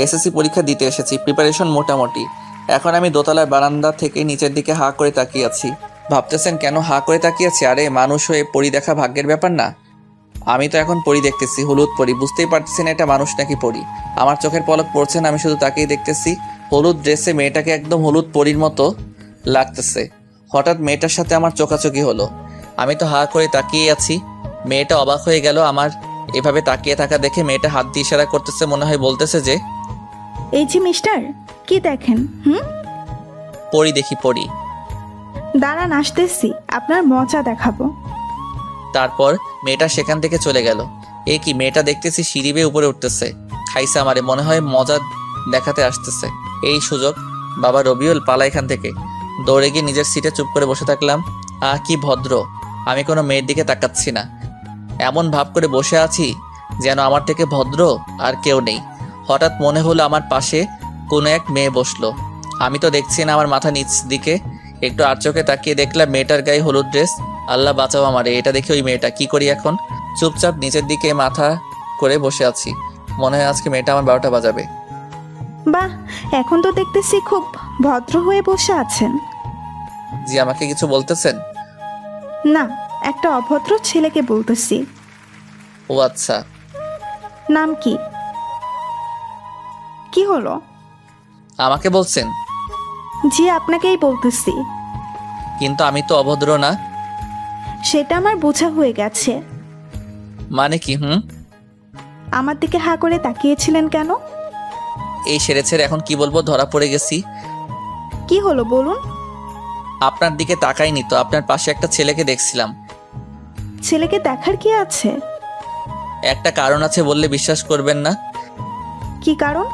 SSC পরীক্ষা দিতে এসেছি, প্রিপারেশন মোটামুটি। এখন আমি দোতলার বারান্দা থেকে নিচের দিকে হাঁ করে তাকিয়ে আছি। ভাবতেছেন কেন হাঁ করে তাকিয়ে আছি? আরে মানুষ হয়ে পরি দেখা ভাগ্যের ব্যাপার না? আমি তো এখন পরি দেখতেছি, হলুদ পরি। বুঝতেই পারতেছি না এটা মানুষ নাকি পরি। আমার চোখের পলক পড়ছে না, আমি শুধু তাকেই দেখতেছি। হলুদ ড্রেসে মেয়েটাকে একদম হলুদ পরির মতো লাগতেছে। হঠাৎ মেয়েটার সাথে আমার চোখাচোখি হলো। আমি তো হাঁ করে তাকিয়ে আছি। মেয়েটা অবাক হয়ে গেল আমার এভাবে তাকিয়ে থাকা দেখে। মেয়েটা হাত দিয়ে ইশারা করতেছে, মনে হয় বলতেছে যে, এই যে মিস্টার, কি দেখেন? পরি দেখি পরি। দাঁড়ান, আসতেছি, আপনার মজা দেখাবো। তারপর মেয়েটা সেখান থেকে চলে গেল। এ কি, মেয়েটা দেখতেছি সিঁড়ি বেয়ে উপরে উঠতেছে। খাইছে আমারে, মনে হয় মজা দেখাতে আসতেছে। এই সুযোগ, বাবা রবিউল পালা এখান থেকে। দৌড়ে গিয়ে নিজের সিটে চুপ করে বসে থাকলাম। কি ভদ্র, আমি কোনো মেয়ের দিকে তাকাচ্ছি না, এমন ভাব করে বসে আছি যেন আমার থেকে ভদ্র আর কেউ নেই। হঠাৎ মনে হলো আমার পাশে কোনো এক মেয়ে বসলো। আমি তো দেখছি না, আমার মাথা নিচ দিকে। একটু আর চোখে তাকিয়ে দেখলাম মেয়েটার গায়ে হলুদ ড্রেস। আল্লাহ বাঁচাও আমারে, এটা দেখে ওই মেয়েটা। কি করি এখন? চুপচাপ নিচের দিকে মাথা করে বসে আছি। মনে হয় আজকে মেয়েটা আমার 12টা বাজাবে। বাহ, এখন তো দেখতেছি খুব ভদ্র হয়ে বসে আছেন। জি, আমাকে কিছু বলতেছেন? না, একটা অভদ্র ছেলেকে বলতেছি। ও আচ্ছা। নাম কি? কি হলো? আমাকে বলছেন? জি, আপনাকেই বলতেছি। কিন্তু আমি তো অভদ্র না। সেটা আমার বোঝা হয়ে গেছে। মানে কি? আমার দিকে হা করে তাকিয়েছিলেন কেন? এই সেরেছে, এখন কি বলবো, ধরা পড়ে গেছি। কি হলো বলুন? আপনার দিকে তাকাইনি তো, আপনার পাশে একটা ছেলেকে দেখছিলাম। ছেলেকে দেখার কি আছে? একটা কারণ আছে, বললে বিশ্বাস করবেন না। কি কারণ?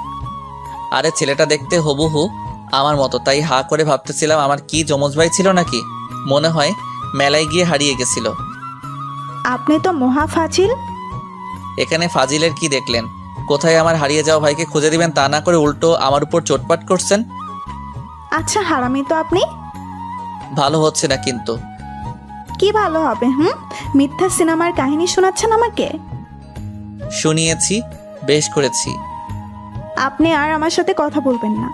আরে ছেলেটা দেখতে হুবহু আমার মতো, তাই হা করে ভাবতেছিলাম আমার কি যমজ ভাই ছিল নাকি। মনে হয় মেলায় গিয়ে হারিয়ে গেছিল। আপনি তো মহা ফাজিল। এখানে ফাজিলের কি দেখলেন? কোথায় আমার হারিয়ে যাওয়া ভাইকে খুঁজে দিবেন, তা না করে উল্টো আমার উপর চোটপাট করছেন। আচ্ছা, হারামি তো আপনি। ভালো হচ্ছে না কিন্তু। কি ভালো হবে? মিথ্যা সিনেমার কাহিনী শোনাচ্ছেন আমাকে। শুনিয়েছি, বেশ করেছি। আপনি আর আমার সাথে কথা বলবেন না।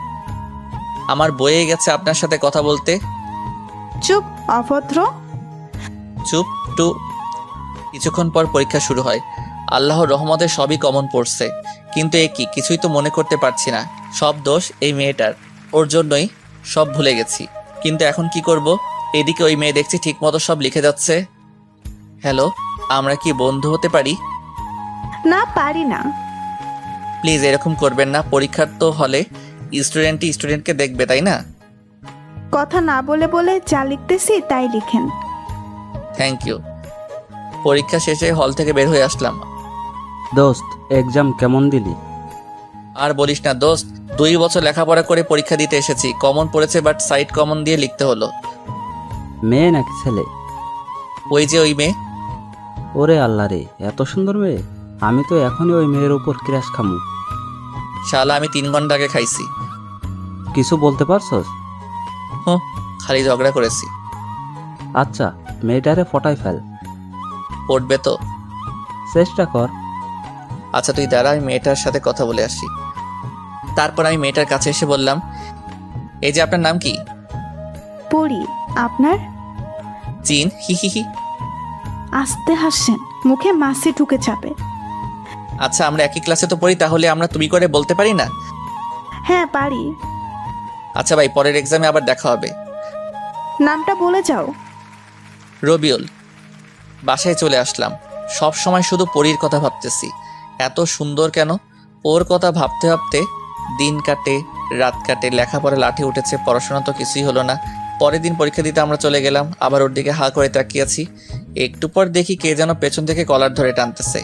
আমার বয়ে গেছে আপনার সাথে কথা বলতে। চুপ, অভদ্র। চুপ টু। কিছুক্ষণ পর পরীক্ষা শুরু হয়। আল্লাহর রহমতে সবই কমন পড়ছে, কিন্তু এ কি, কিছুই তো মনে করতে পারছি না। সব দোষ এই মেয়েটার, ওর জন্যই সব ভুলে গেছি। কিন্তু এখন কি করব? এদিকে ওই মেয়ে দেখছি ঠিকমতো সব লিখে যাচ্ছে। হ্যালো, আমরা কি বন্ধু হতে পারি? না, পারি না। প্লিজ এরকম করবেন না। পরীক্ষার তো হলে স্টুডেন্টই স্টুডেন্টকে দেখবে, তাই না? কথা না বলে বলে যা লিখতেছি তাই লিখেন। Thank you. পরীক্ষা শেষে হল থেকে বের হয়ে আসলাম। দোস্ত, এক্সাম কেমন দিলি? আর বলিস না দোস্ত, 2 বছর লেখাপড়া করে পরীক্ষা দিতে এসেছি। কমন পড়েছে, বাট সাইড কমন দিয়ে লিখতে হলো। মেয়ে নাকি ছেলে? ওই যে ওই মেয়ে। ওরে আল্লাহ রে, এত সুন্দর মেয়ে! আমি তো এখনই ওই মেয়ের উপর ক্র্যাশ খামু। শালা আমি 3 ঘন্টা আগে খাইছি। কিছু বলতে পারছস? খালি ঝগড়া করেছি। আচ্ছা, মেয়েটারে ফটাই ফেল। পড়বে তো? চেষ্টা কর। আচ্ছা তুই দাঁড়া, আমি মেয়েটার সাথে কথা বলে আসি। তারপর আমি মেয়েটার কাছে এসে বললাম, এই যে আপনার নাম কি? পড়ি। আপনার? চিন, হি হি হি। আস্তে হাসছেন, মুখে মাছি ঢুকে যাবে। আচ্ছা আমরা একই ক্লাসে তো পড়ি, তাহলে আমরা তুমি করে বলতে পারি না? হ্যাঁ, পারি। আচ্ছা ভাই, পরের এক্সামে আবার দেখা হবে। নামটা বলে যাও। রবিউল। বাসায় চলে আসলাম। সব সময় শুধু পরীর কথা ভাবতেছি। এত সুন্দর কেন? ওর কথা ভাবতে ভাবতে দিন কাটে, রাত কাটে, লেখাপড়া লাঠি উঠেছে, পড়াশোনা তো কিছুই হলো না। পরের দিন পরীক্ষা দিতে আমরা চলে গেলাম। আবার ওর দিকে হা করে তাকিয়েছি। একটু পর দেখি কে যেন পেছন থেকে কলার ধরে টানতেছে।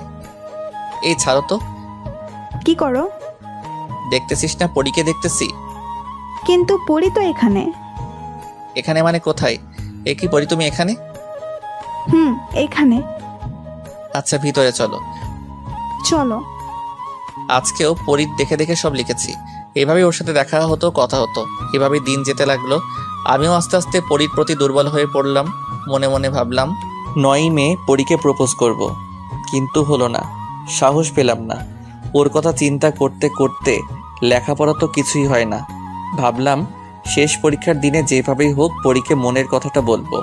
এই ছাড়ো তো। কি করো? দেখতেছিস না পরীকে দেখতেছি। কিন্তু পড়ি তো এখানে। এখানে মানে কোথায়? এ কি পরি, তুমি এখানে? এখানে। আচ্ছা ভিতরে চলো। চলো। আজকেও পরীর দেখে দেখে সব লিখেছি। এভাবেই ওর সাথে দেখা হতো, কথা হতো। এভাবেই দিন যেতে লাগলো। আমিও আস্তে আস্তে পরীর প্রতি দুর্বল হয়ে পড়লাম। মনে মনে ভাবলাম 9ই মে পরীকে প্রপোজ করব, কিন্তু হলো না। সাহস পেলাম না। ওর কথা চিন্তা করতে করতে লেখাপড়া তো কিছুই হয় না। ভাবলাম শেষ পরীক্ষার দিনে যেভাবেই হোক পরীকে মনের কথাটা বলবো।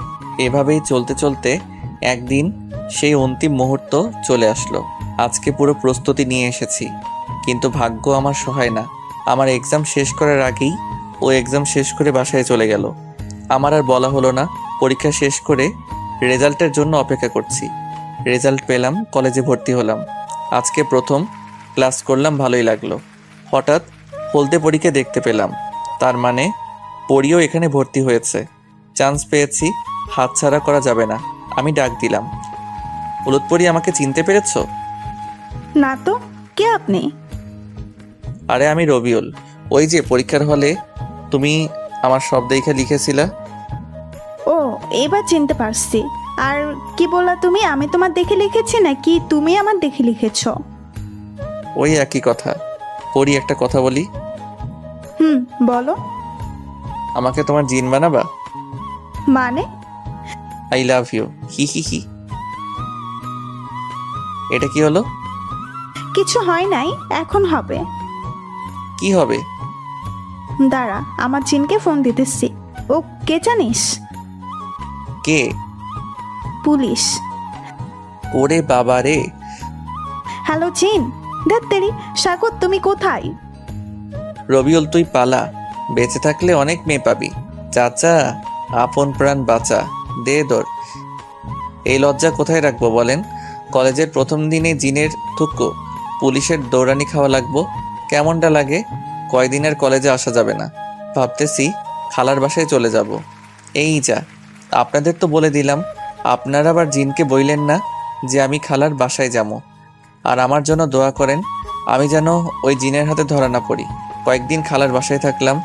এভাবেই চলতে চলতে একদিন সেই অন্তিম মুহূর্ত চলে আসলো। আজকে পুরো প্রস্তুতি নিয়ে এসেছি, কিন্তু ভাগ্য আমার সহায় না। আমার এক্সাম শেষ করার আগেই ও এক্সাম শেষ করে বাসায় চলে গেল। আমার আর বলা হলো না। পরীক্ষা শেষ করে রেজাল্টের জন্য অপেক্ষা করছি। রেজাল্ট পেলাম, কলেজে ভর্তি হলাম। আজকে প্রথম ক্লাস করলাম, ভালোই লাগলো। হঠাৎ হলদে পরীকে দেখতে পেলাম, তার মানে পরীও এখানে ভর্তি হয়েছে। চান্স পেয়েছি, হাতছাড়া করা যাবে না। আমি ডাক দিলাম, হলুদ পরী, আমাকে চিনতে পেরেছো? না তো, কে আপনি? আরে আমি রবিউল, ওই যে পরীক্ষার হলে তুমি আমার সব দেখে লিখেছিলা। ও, এবার চিনতে পারছি। আর কি বললা তুমি? আমি তোমার দেখে লিখেছি নাকি তুমি আমার দেখে লিখেছো? ওই একই কথা। পরী, একটা কথা বলি। বলো। আমাকে তোমার জিন বানাবা? মানে? আই লাভ ইউ, হি হি হি। এটা কি হলো? কিছু হয় নাই, এখন হবে। কি হবে? দাঁড়া, আমার জিনকে ফোন দিতেছি। ও কে জানিস? কে? পুলিশ। ওরে বাবা রে! হ্যালো জিন। ধ্যাত্তেরি, স্বাগত, তুমি কোথায়? রবিউল, তুই পালা, বেঁচে থাকলে অনেক মেয়ে পাবি। চাচা, আপন প্রাণ বাঁচা, দে দর। এই লজ্জা কোথায় রাখবো বলেন? কলেজের প্রথম দিনে জিনের থুক্কো, পুলিশের দৌড়ানি খাওয়া লাগবো। কেমনটা লাগে? কয়দিন আর কলেজে আসা যাবে না। ভাবতেছি খালার বাসায় চলে যাব। এই যা, আপনাদের তো বলে দিলাম, আপনারা আবার জিনকে বইলেন না যে আমি খালার বাসায় যাবো। আর আমার জন্য দোয়া করেন, আমি যেন ওই জিনের হাতে ধরা না পড়ি। কয়েকদিন খালার বাসায় থাকলাম,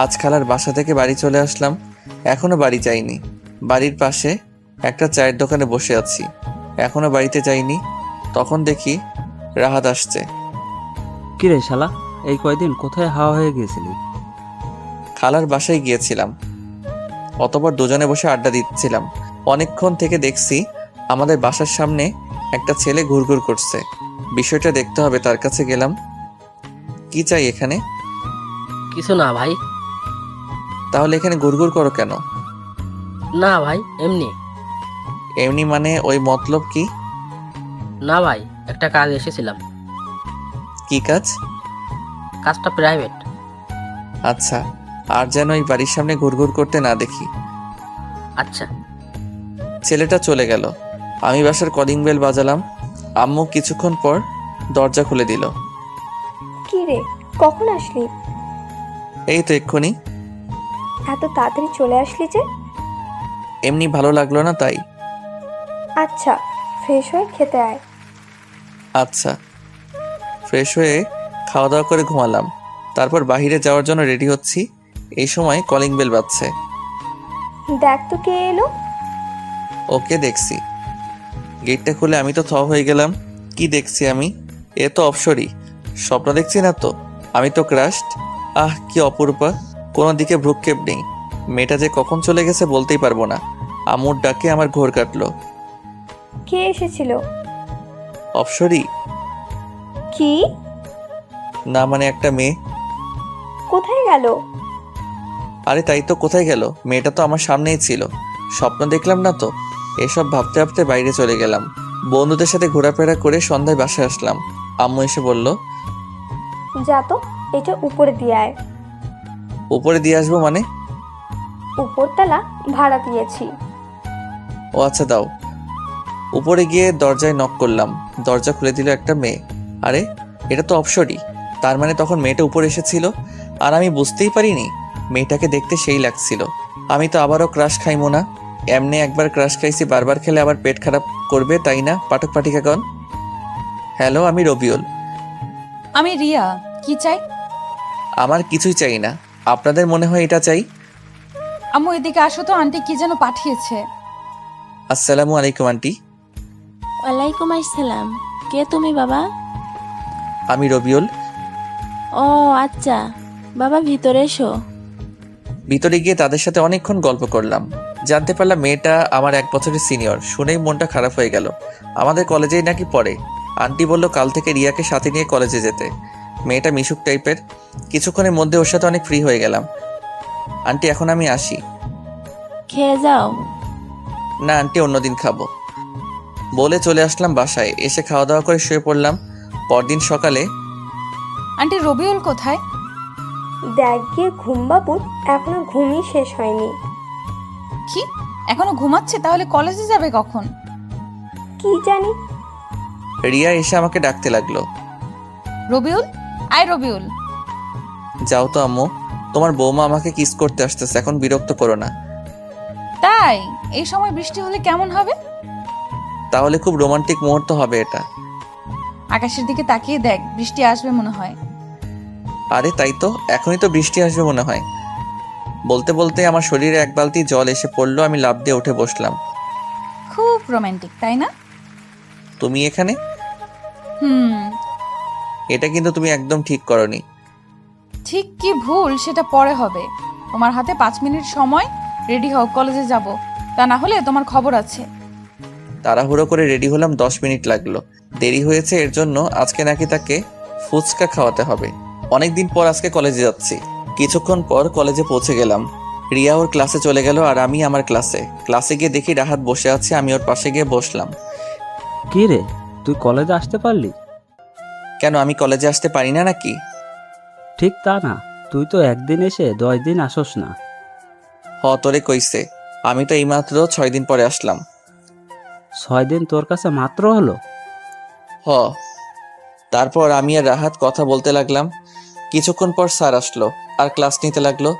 আজ খালার বাসা থেকে বাড়ি চলে আসলাম। এখনো বাড়ি যাইনি। বাড়ির পাশে একটা চায়ের দোকানে বসে আছি, এখনো বাড়িতে যাইনি। তখন দেখি রাহাত আসছে। কিরে শালা, এই কয়দিন কোথায় হাওয়া হয়ে গিয়েছিলি? খালার বাসায় গিয়েছিলাম, অতঃপর দুজনে বসে আড্ডা দিচ্ছিলাম। অনেকক্ষণ থেকে দেখছি আমাদের বাসার সামনে একটা ছেলে ঘুরঘুর করছে। বিষয়টা দেখতে হবে, তার কাছে গেলাম। কি চাই এখানে? কিছু না ভাই। তাহলে এখানে ঘুরঘুর করো কেন? না ভাই, এমনি। এমনি মানে ওই মতলব কি? না ভাই, একটা কাজ এসেছিলাম। কি কাজ? কাজটা প্রাইভেট। আচ্ছা, আর যেন ওই বাড়ির সামনে ঘুরঘুর করতে না দেখি। আচ্ছা। ছেলেটা চলে গেল। আমি বাসার কলিং বেল বাজালাম। আম্মু কিছুক্ষণ পর দরজা খুলে দিল। কি রে, কখন আসলি? এই তো এক্ষুনি। এত তাড়াতাড়ি চলে আসলি যে? এমনি ভালো লাগলো না তাই। আচ্ছা, ফ্রেশ হয়ে খেতে আয়। আচ্ছা। ফ্রেশ হয়ে খাওয়া দাওয়া করে ঘুমালাম। তারপর বাইরে যাওয়ার জন্য রেডি হচ্ছি, এই সময় কলিং বেল বাজছে। দেখ তো কে এলো। ওকে দেখছি। গেটটা খুলে আমি তো থ হয়ে গেলাম। কি দেখছি আমি? এ তো অপসরী। স্বপ্ন দেখছি না তো? আমি তো ক্রাশড। আহ, কি অপরূপা! কোনো দিকে ভ্রুক্ষেপ নেই। মেয়েটা যে কখন চলে গেছে বলতেই পারবো না। আমুর ডাকে আমার ঘোর কাটলো। কে এসেছিল? অপসরী কি? না, মানে একটা মেয়ে। কোথায় গেল? আরে তাই তো, কোথায় গেল? মেয়েটা তো আমার সামনেই ছিল। স্বপ্ন দেখলাম না তো। এসব ভাবতে ভাবতে বাইরে চলে গেলাম। বন্ধুদের সাথে ঘোরাফেরা করে সন্ধ্যায় বাসায় আসলাম। আম্মু এসে বলল, যা তো, এটা উপরে দিয়ে আয়। উপরে দিয়ে আসবো মানে? উপরতলা ভাড়া দিয়েছি। ও আচ্ছা, দাও। উপরে গিয়ে দরজায় নক করলাম। দরজা খুলে দিল একটা মেয়ে। আরে, এটা তো অপসরী। তার মানে তখন মেয়েটা উপরে এসেছিল আর আমি বুঝতেই পারিনি। মেয়েটাকে দেখতে সেই লাগছিল। আমি তো আবারও ক্রাশ খাইমো না। এমনি একবার ক্রাশ খাইছি, বারবার খেলে আবার পেট খারাপ করবে, তাই না পাঠক পাঠিকাগণ? হ্যালো, আমি রবিউল। আমি রিয়া। কি চাই? আমার কিছুই চাই না। আপনাদের মনে হয় এটা চাই? আম্মু এদিকে আসো তো, আন্টি কি যেন পাঠিয়েছে। আসসালামু আলাইকুম আন্টি। ওয়ালাইকুম আসসালাম। কে তুমি বাবা? আমি রবিউল। ও আচ্ছা, বাবা ভিতরে এসো। ভিতরে গিয়ে তাদের সাথে অনেকক্ষণ গল্প করলাম। জানতে পারলাম মেয়েটা আমার 1 বছরের সিনিয়র। শুনেই মনটা খারাপ হয়ে গেল। আমাদের কলেজেই নাকি পড়ে। আন্টি বলল কাল থেকে রিয়াকে সাথে নিয়ে কলেজে যেতে। মেয়েটা মিশুক টাইপের। কিছুক্ষণের মধ্যে ওর সাথে অনেক ফ্রি হয়ে গেলাম। আন্টি এখন আমি আসি। খেয়ে যাও। না আন্টি, অন্যদিন খাবো বলে চলে আসলাম বাসায়। এসে খাওয়া দাওয়া করে শুয়ে পড়লাম। পরদিন সকালে আন্টি রবিউল কোথায়? দেখ গিয়ে ঘুম বাবুর, এখনো ঘুমই শেষ হয়নি। কি এখনো ঘুমাচ্ছে? তাহলে কলেজে যাবে কখন? কি জানি। রিয়া এসে আমাকে ডাকতে লাগলো। রবিউল, আয় রবিউল। যাও তো আম্মু, তোমার বৌমা আমাকে কিস করতে আসতেছে, এখন বিরক্ত করো না। তাই এই সময় বৃষ্টি হলে কেমন হবে? তাহলে খুব রোমান্টিক মুহূর্ত হবে এটা। আকাশের দিকে তাকিয়ে দেখ, বৃষ্টি আসবে মনে হয়। আরে তাই তো, এখনই তো বৃষ্টি আসবে মনে হয়। বলতে বলতে আমার শরীরে এক বালতি জল এসে পড়লো। আমি লাফ দিয়ে উঠে বসলাম। খুব রোমান্টিক, তাই না? তুমি এখানে? হুম। এটা কিন্তু তুমি একদম ঠিক করনি। ঠিক কি ভুল সেটা পরে হবে। তোমার হাতে 5 মিনিট সময়, রেডি হও, কলেজে যাব। তা না হলে তোমার খবর আছে। তাড়াহুড়ো করে রেডি হলাম, 10 মিনিট লাগলো। দেরি হয়েছে এর জন্য আজকে নাকি তাকে ফুচকা খাওয়াতে হবে। অনেকদিন পর আজকে কলেজে যাচ্ছি। কিছুক্ষণ পর কলেজে পৌঁছে গেলাম। রিয়া ওর ক্লাসে চলে গেল আর আমি আমার ক্লাসে গিয়ে দেখি রাহাত বসে আছে। আমি ওর পাশে গিয়ে বসলাম। কি রে, তুই কলেজে আসতে পারলি? কেন, আমি কলেজে আসতে পারি না নাকি? ঠিক তা না, তুই তো একদিন এসে 10 দিন আসোস না। তোরে কইছে, আমি তো এইমাত্র 6 দিন পরে আসলাম। 6 দিন তোর কাছে মাত্র হলো? হ। তারপর আমি আর রাহাত কথা বলতে লাগলাম। কিছুক্ষণ পর স্যার আসলো আর ক্লাস নিতে লাগলো।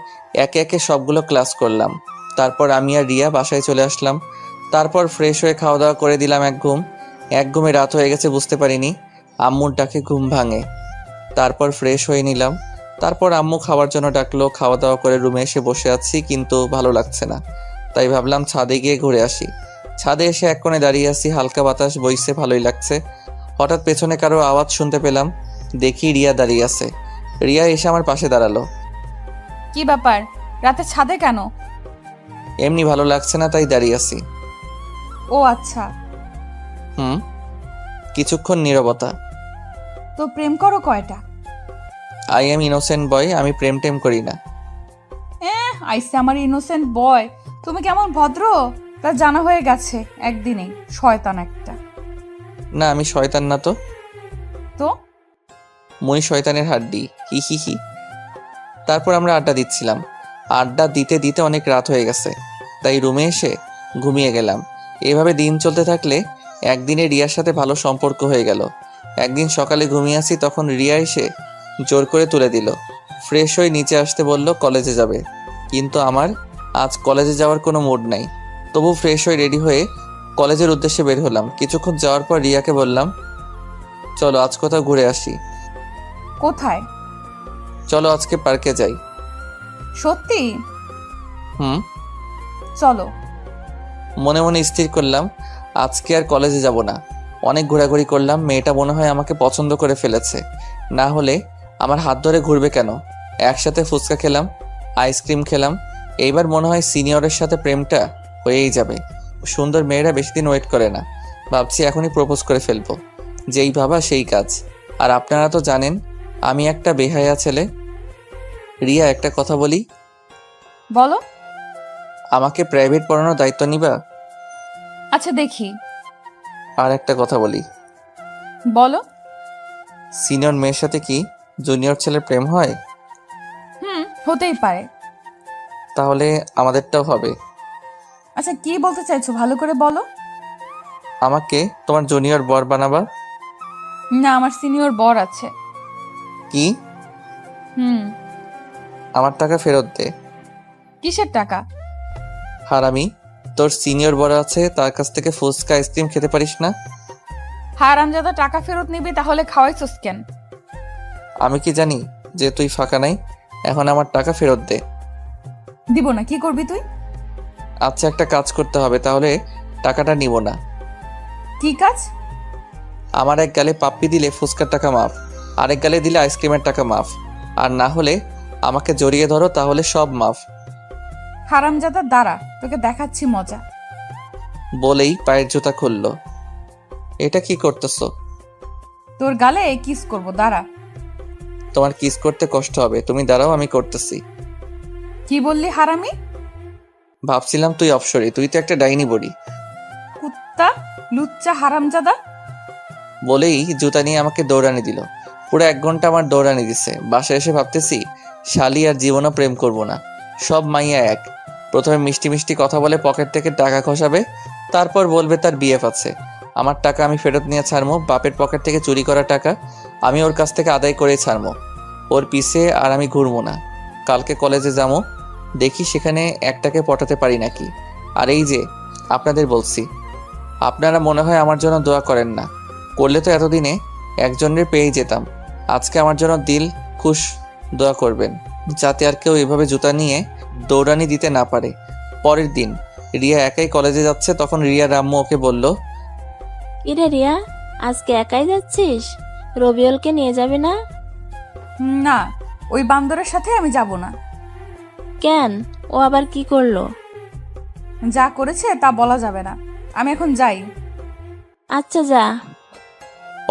একে একে সবগুলো ক্লাস করলাম। তারপর আমি আর রিয়া বাসায় চলে আসলাম। তারপর ফ্রেশ হয়ে খাওয়া দাওয়া করে দিলাম এক ঘুমে রাত হয়ে গেছে বুঝতে পারিনি। আম্মুর ডাকে ঘুম ভাঙে। তারপর ফ্রেশ হয়ে নিলাম। তারপর আম্মু খাওয়ার জন্য ডাকলো। খাওয়া দাওয়া করে রুমে এসে বসে আছি, কিন্তু ভালো লাগছে না। তাই ভাবলাম ছাদে গিয়ে ঘুরে আসি। ছাদে এসে এক কোণে দাঁড়িয়ে আছি, হালকা বাতাস বইছে, ভালোই লাগছে। হঠাৎ পেছনে কারো আওয়াজ শুনতে পেলাম। দেখি রিয়া দাঁড়িয়ে আছে। রিয়া এসে আমার পাশে দাঁড়ালো। কি ব্যাপার, রাতে ছাদে কেন? এমনি ভালো লাগছে না তাই দাঁড়িয়ে আছি। ও আচ্ছা। হুম। কিছুক্ষণ নীরবতা। তো প্রেম করো কয়টা? আই এম ইনোসেন্ট বয়, আমি প্রেম টেম করি না। আইসে আমার ইনোসেন্ট বয়। তুমি কেমন ভদ্র তা জানা হয়ে গেছে একদিনেই। শয়তান একটা। না আমি শয়তান না তো। তো মুই শয়তানের হাড্ডি, হি হি হি। তারপর আমরা আড্ডা দিচ্ছিলাম। আড্ডা দিতে দিতে অনেক রাত হয়ে গেছে, তাই রুমে এসে ঘুমিয়ে গেলাম। এভাবে দিন চলতে থাকলে একদিনে রিয়ার সাথে ভালো সম্পর্ক হয়ে গেল। একদিন সকালে ঘুমিয়ে আসি, তখন রিয়া এসে জোর করে তুলে দিল। ফ্রেশ হয়ে নিচে আসতে বলল কলেজে যাবে, কিন্তু আমার আজ কলেজে যাওয়ার কোনো মুড নাই। তবু ফ্রেশ হয়ে রেডি হয়ে কলেজের উদ্দেশ্যে বের হলাম। কিছুক্ষণ যাওয়ার পর রিয়াকে বললাম, চলো আজ কোথাও ঘুরে আসি। কোথায়? চলো আজকে পার্কে যাই। সত্যি? হুম। চলো। মনে মনে স্থির করলাম আজকে আর কলেজে যাব না। অনেক ঘোরাঘুরি করলাম। মেয়েটা মনে হয় আমাকে পছন্দ করে ফেলেছে, না হলে আমার হাত ধরে ঘুরবে কেন? একসাথে ফুচকা খেলাম, আইসক্রিম খেলাম। এইবার মনে হয় সিনিয়রের সাথে প্রেমটা হয়েই যাবে। সুন্দর মেয়েরা বেশি দিন ওয়েট করে না। ভাবছি এখনই প্রপোজ করে ফেলবো। যেই ভাবা সেই কাজ। আর আপনারা তো জানেন আমি একটা বেহায়া ছেলে। রিয়া একটা কথা বলি, বলো। আমাকে প্রাইভেট পড়ানোর দায়িত্ব নিবা? আচ্ছা দেখি। আর একটা কথা বলি, বলো। সিনিয়র মেয়ের সাথে কি জুনিয়র ছেলের প্রেম হয়? হতেই পারে। তাহলে আমাদেরটাও হবে। আচ্ছা কি বলতে চাইছো ভালো করে বলো। আমাকে তোমার জুনিয়র বর বানাবা? না, আমার সিনিয়র বর আছে। কি? হুম। আমার টাকা ফেরত দে। কিসের টাকা? হারামি, তোর সিনিয়র বর আছে, তার কাছ থেকে ফুচকা আইসক্রিম খেতে পারিস না? হারামজাদা, টাকা ফেরত নিবি তাহলে খাওয়াইছস কেন? আমি কি জানি যে তুই ফাঁকা নাই? এখন আমার টাকা ফেরত দে। দিব না। কি করবি তুই? আচ্ছা একটা কাজ করতে হবে, তাহলে টাকাটা নিব না। কি কাজ? আমার এক গালে পাপ্পি দিলে ফুচকার টাকা মাফ, আরেক গালে দিলে আইসক্রিমের টাকা মাফ, আর না হলে আমাকে জড়িয়ে ধরো, তাহলে সব মাফ। হারামজাদা দাঁড়া, তোকে দেখাচ্ছি মজা। বলেই পায়ের জুতা খুললো। এটা কি করতেছো? তোর গালে কিস করব, দাঁড়া। তোমার কিস করতে কষ্ট হবে, তুমি দাঁড়াও, আমি করতেছি। কি বললি হারামি? ভাবছিলাম তুই অপসরি, তুই তো একটা ডাইনি বড়ি। কুত্তা, লুচ্চা, হারামজাদা। বলেই জুতা নিয়ে আমাকে দৌড়ানি দিল। পুরো 1 ঘন্টা আমার দৌড়ানি দিছে। বাসায় এসে ভাবতেছি শালি আর জীবনও প্রেম করব না, সব মাইয়া এক। প্রথমে মিষ্টি মিষ্টি কথা বলে পকেট থেকে টাকা খসাবে, তারপর বলবে তার বিএফ আছে। আমার টাকা আমি ফেরত নিয়ে ছাড়মো, বাপের পকেট থেকে চুরি করা টাকা আমি ওর কাছ থেকে আদায় করেই ছাড়মো। ওর পিছে আর আমি ঘুরবো না। কালকে কলেজে যাবো, দেখি সেখানে একটাকে পটাতে পারি নাকি। আর এই যে আপনাদের বলছি, আপনারা মনে হয় আমার জন্য দোয়া করেন না, করলে তো এতদিনে একজনের পেয়েই যেতাম। আজকে আমার জন্য দিল খুশ দোয়া করবেন, যাতে আর কেউ এভাবে জুতা নিয়ে দৌড়ানি দিতে না পারে। পরের দিন রিয়া একাই কলেজে যাচ্ছে, তখন রিয়ার আম্মু ওকে বলল, ইরে রিয়া, আজকে একাই যাচ্ছিস? রবিউলকে নিয়ে যাবি না? না, ওই বান্দরের সাথে আমি যাব না। কেন, ও আবার কি করলো? যা করেছে তা বলা যাবে না, আমি এখন যাই। আচ্ছা যা।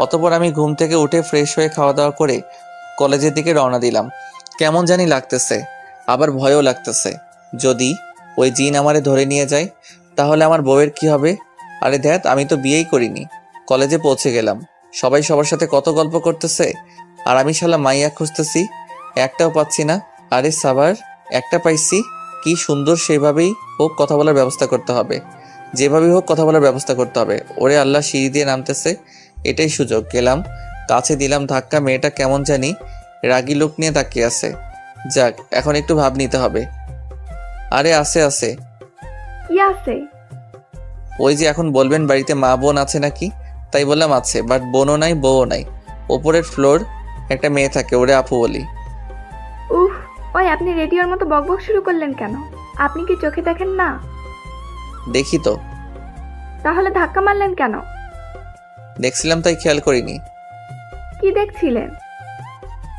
অতঃপর আমি ঘুম থেকে উঠে ফ্রেশ হয়ে খাওয়া দাওয়া করে কলেজের দিকে রওনা দিলাম। কেমন জানি লাগতেছে, আবার ভয়ও লাগতেছে। যদি ওই জিন আমারে ধরে নিয়ে যায় তাহলে আমার বউয়ের কি হবে? আরে ধ্যাত, আমি তো বিয়েই করিনি। কলেজে পৌঁছে গেলাম, সবাই সবার সাথে কত গল্প করতেছে, আর আমি শালা মাইয়া খুঁজতেছি, একটাও পাচ্ছি না। আরে সাবার, একটা পাইছি, কি সুন্দর। সেভাবেই হোক কথা বলার ব্যবস্থা করতে হবে, যেভাবেই হোক কথা বলার ব্যবস্থা করতে হবে। ওরে আল্লাহ, সিঁড়ি দিয়ে নামতেছে, এটাই সুযোগ। গেলাম, কাছে দিলাম ধাক্কা। মেয়েটা কেমন জানি রাগী লোক নিয়ে তাকিয়ে আছে। যাক, এখন একটু ভাব নিতে হবে। আরে আছে আছে। কি আছে? ওই যে এখন বলবেন বাড়িতে মা বোন আছে নাকি, তাই বললাম আছে, বাট বোনও নাই বউও নাই। ওপরের ফ্লোর একটা মেয়ে থাকে, ওরে আপু বলি। উফ, ওই আপনি রেডিওর মতো বকবক শুরু করলেন কেন? আপনি কি চোখে দেখেন না? দেখি তো। তাহলে ধাক্কা মারলেন কেন? দেখছিলাম তাই খেয়াল করিনি। কি দেখছিলেন?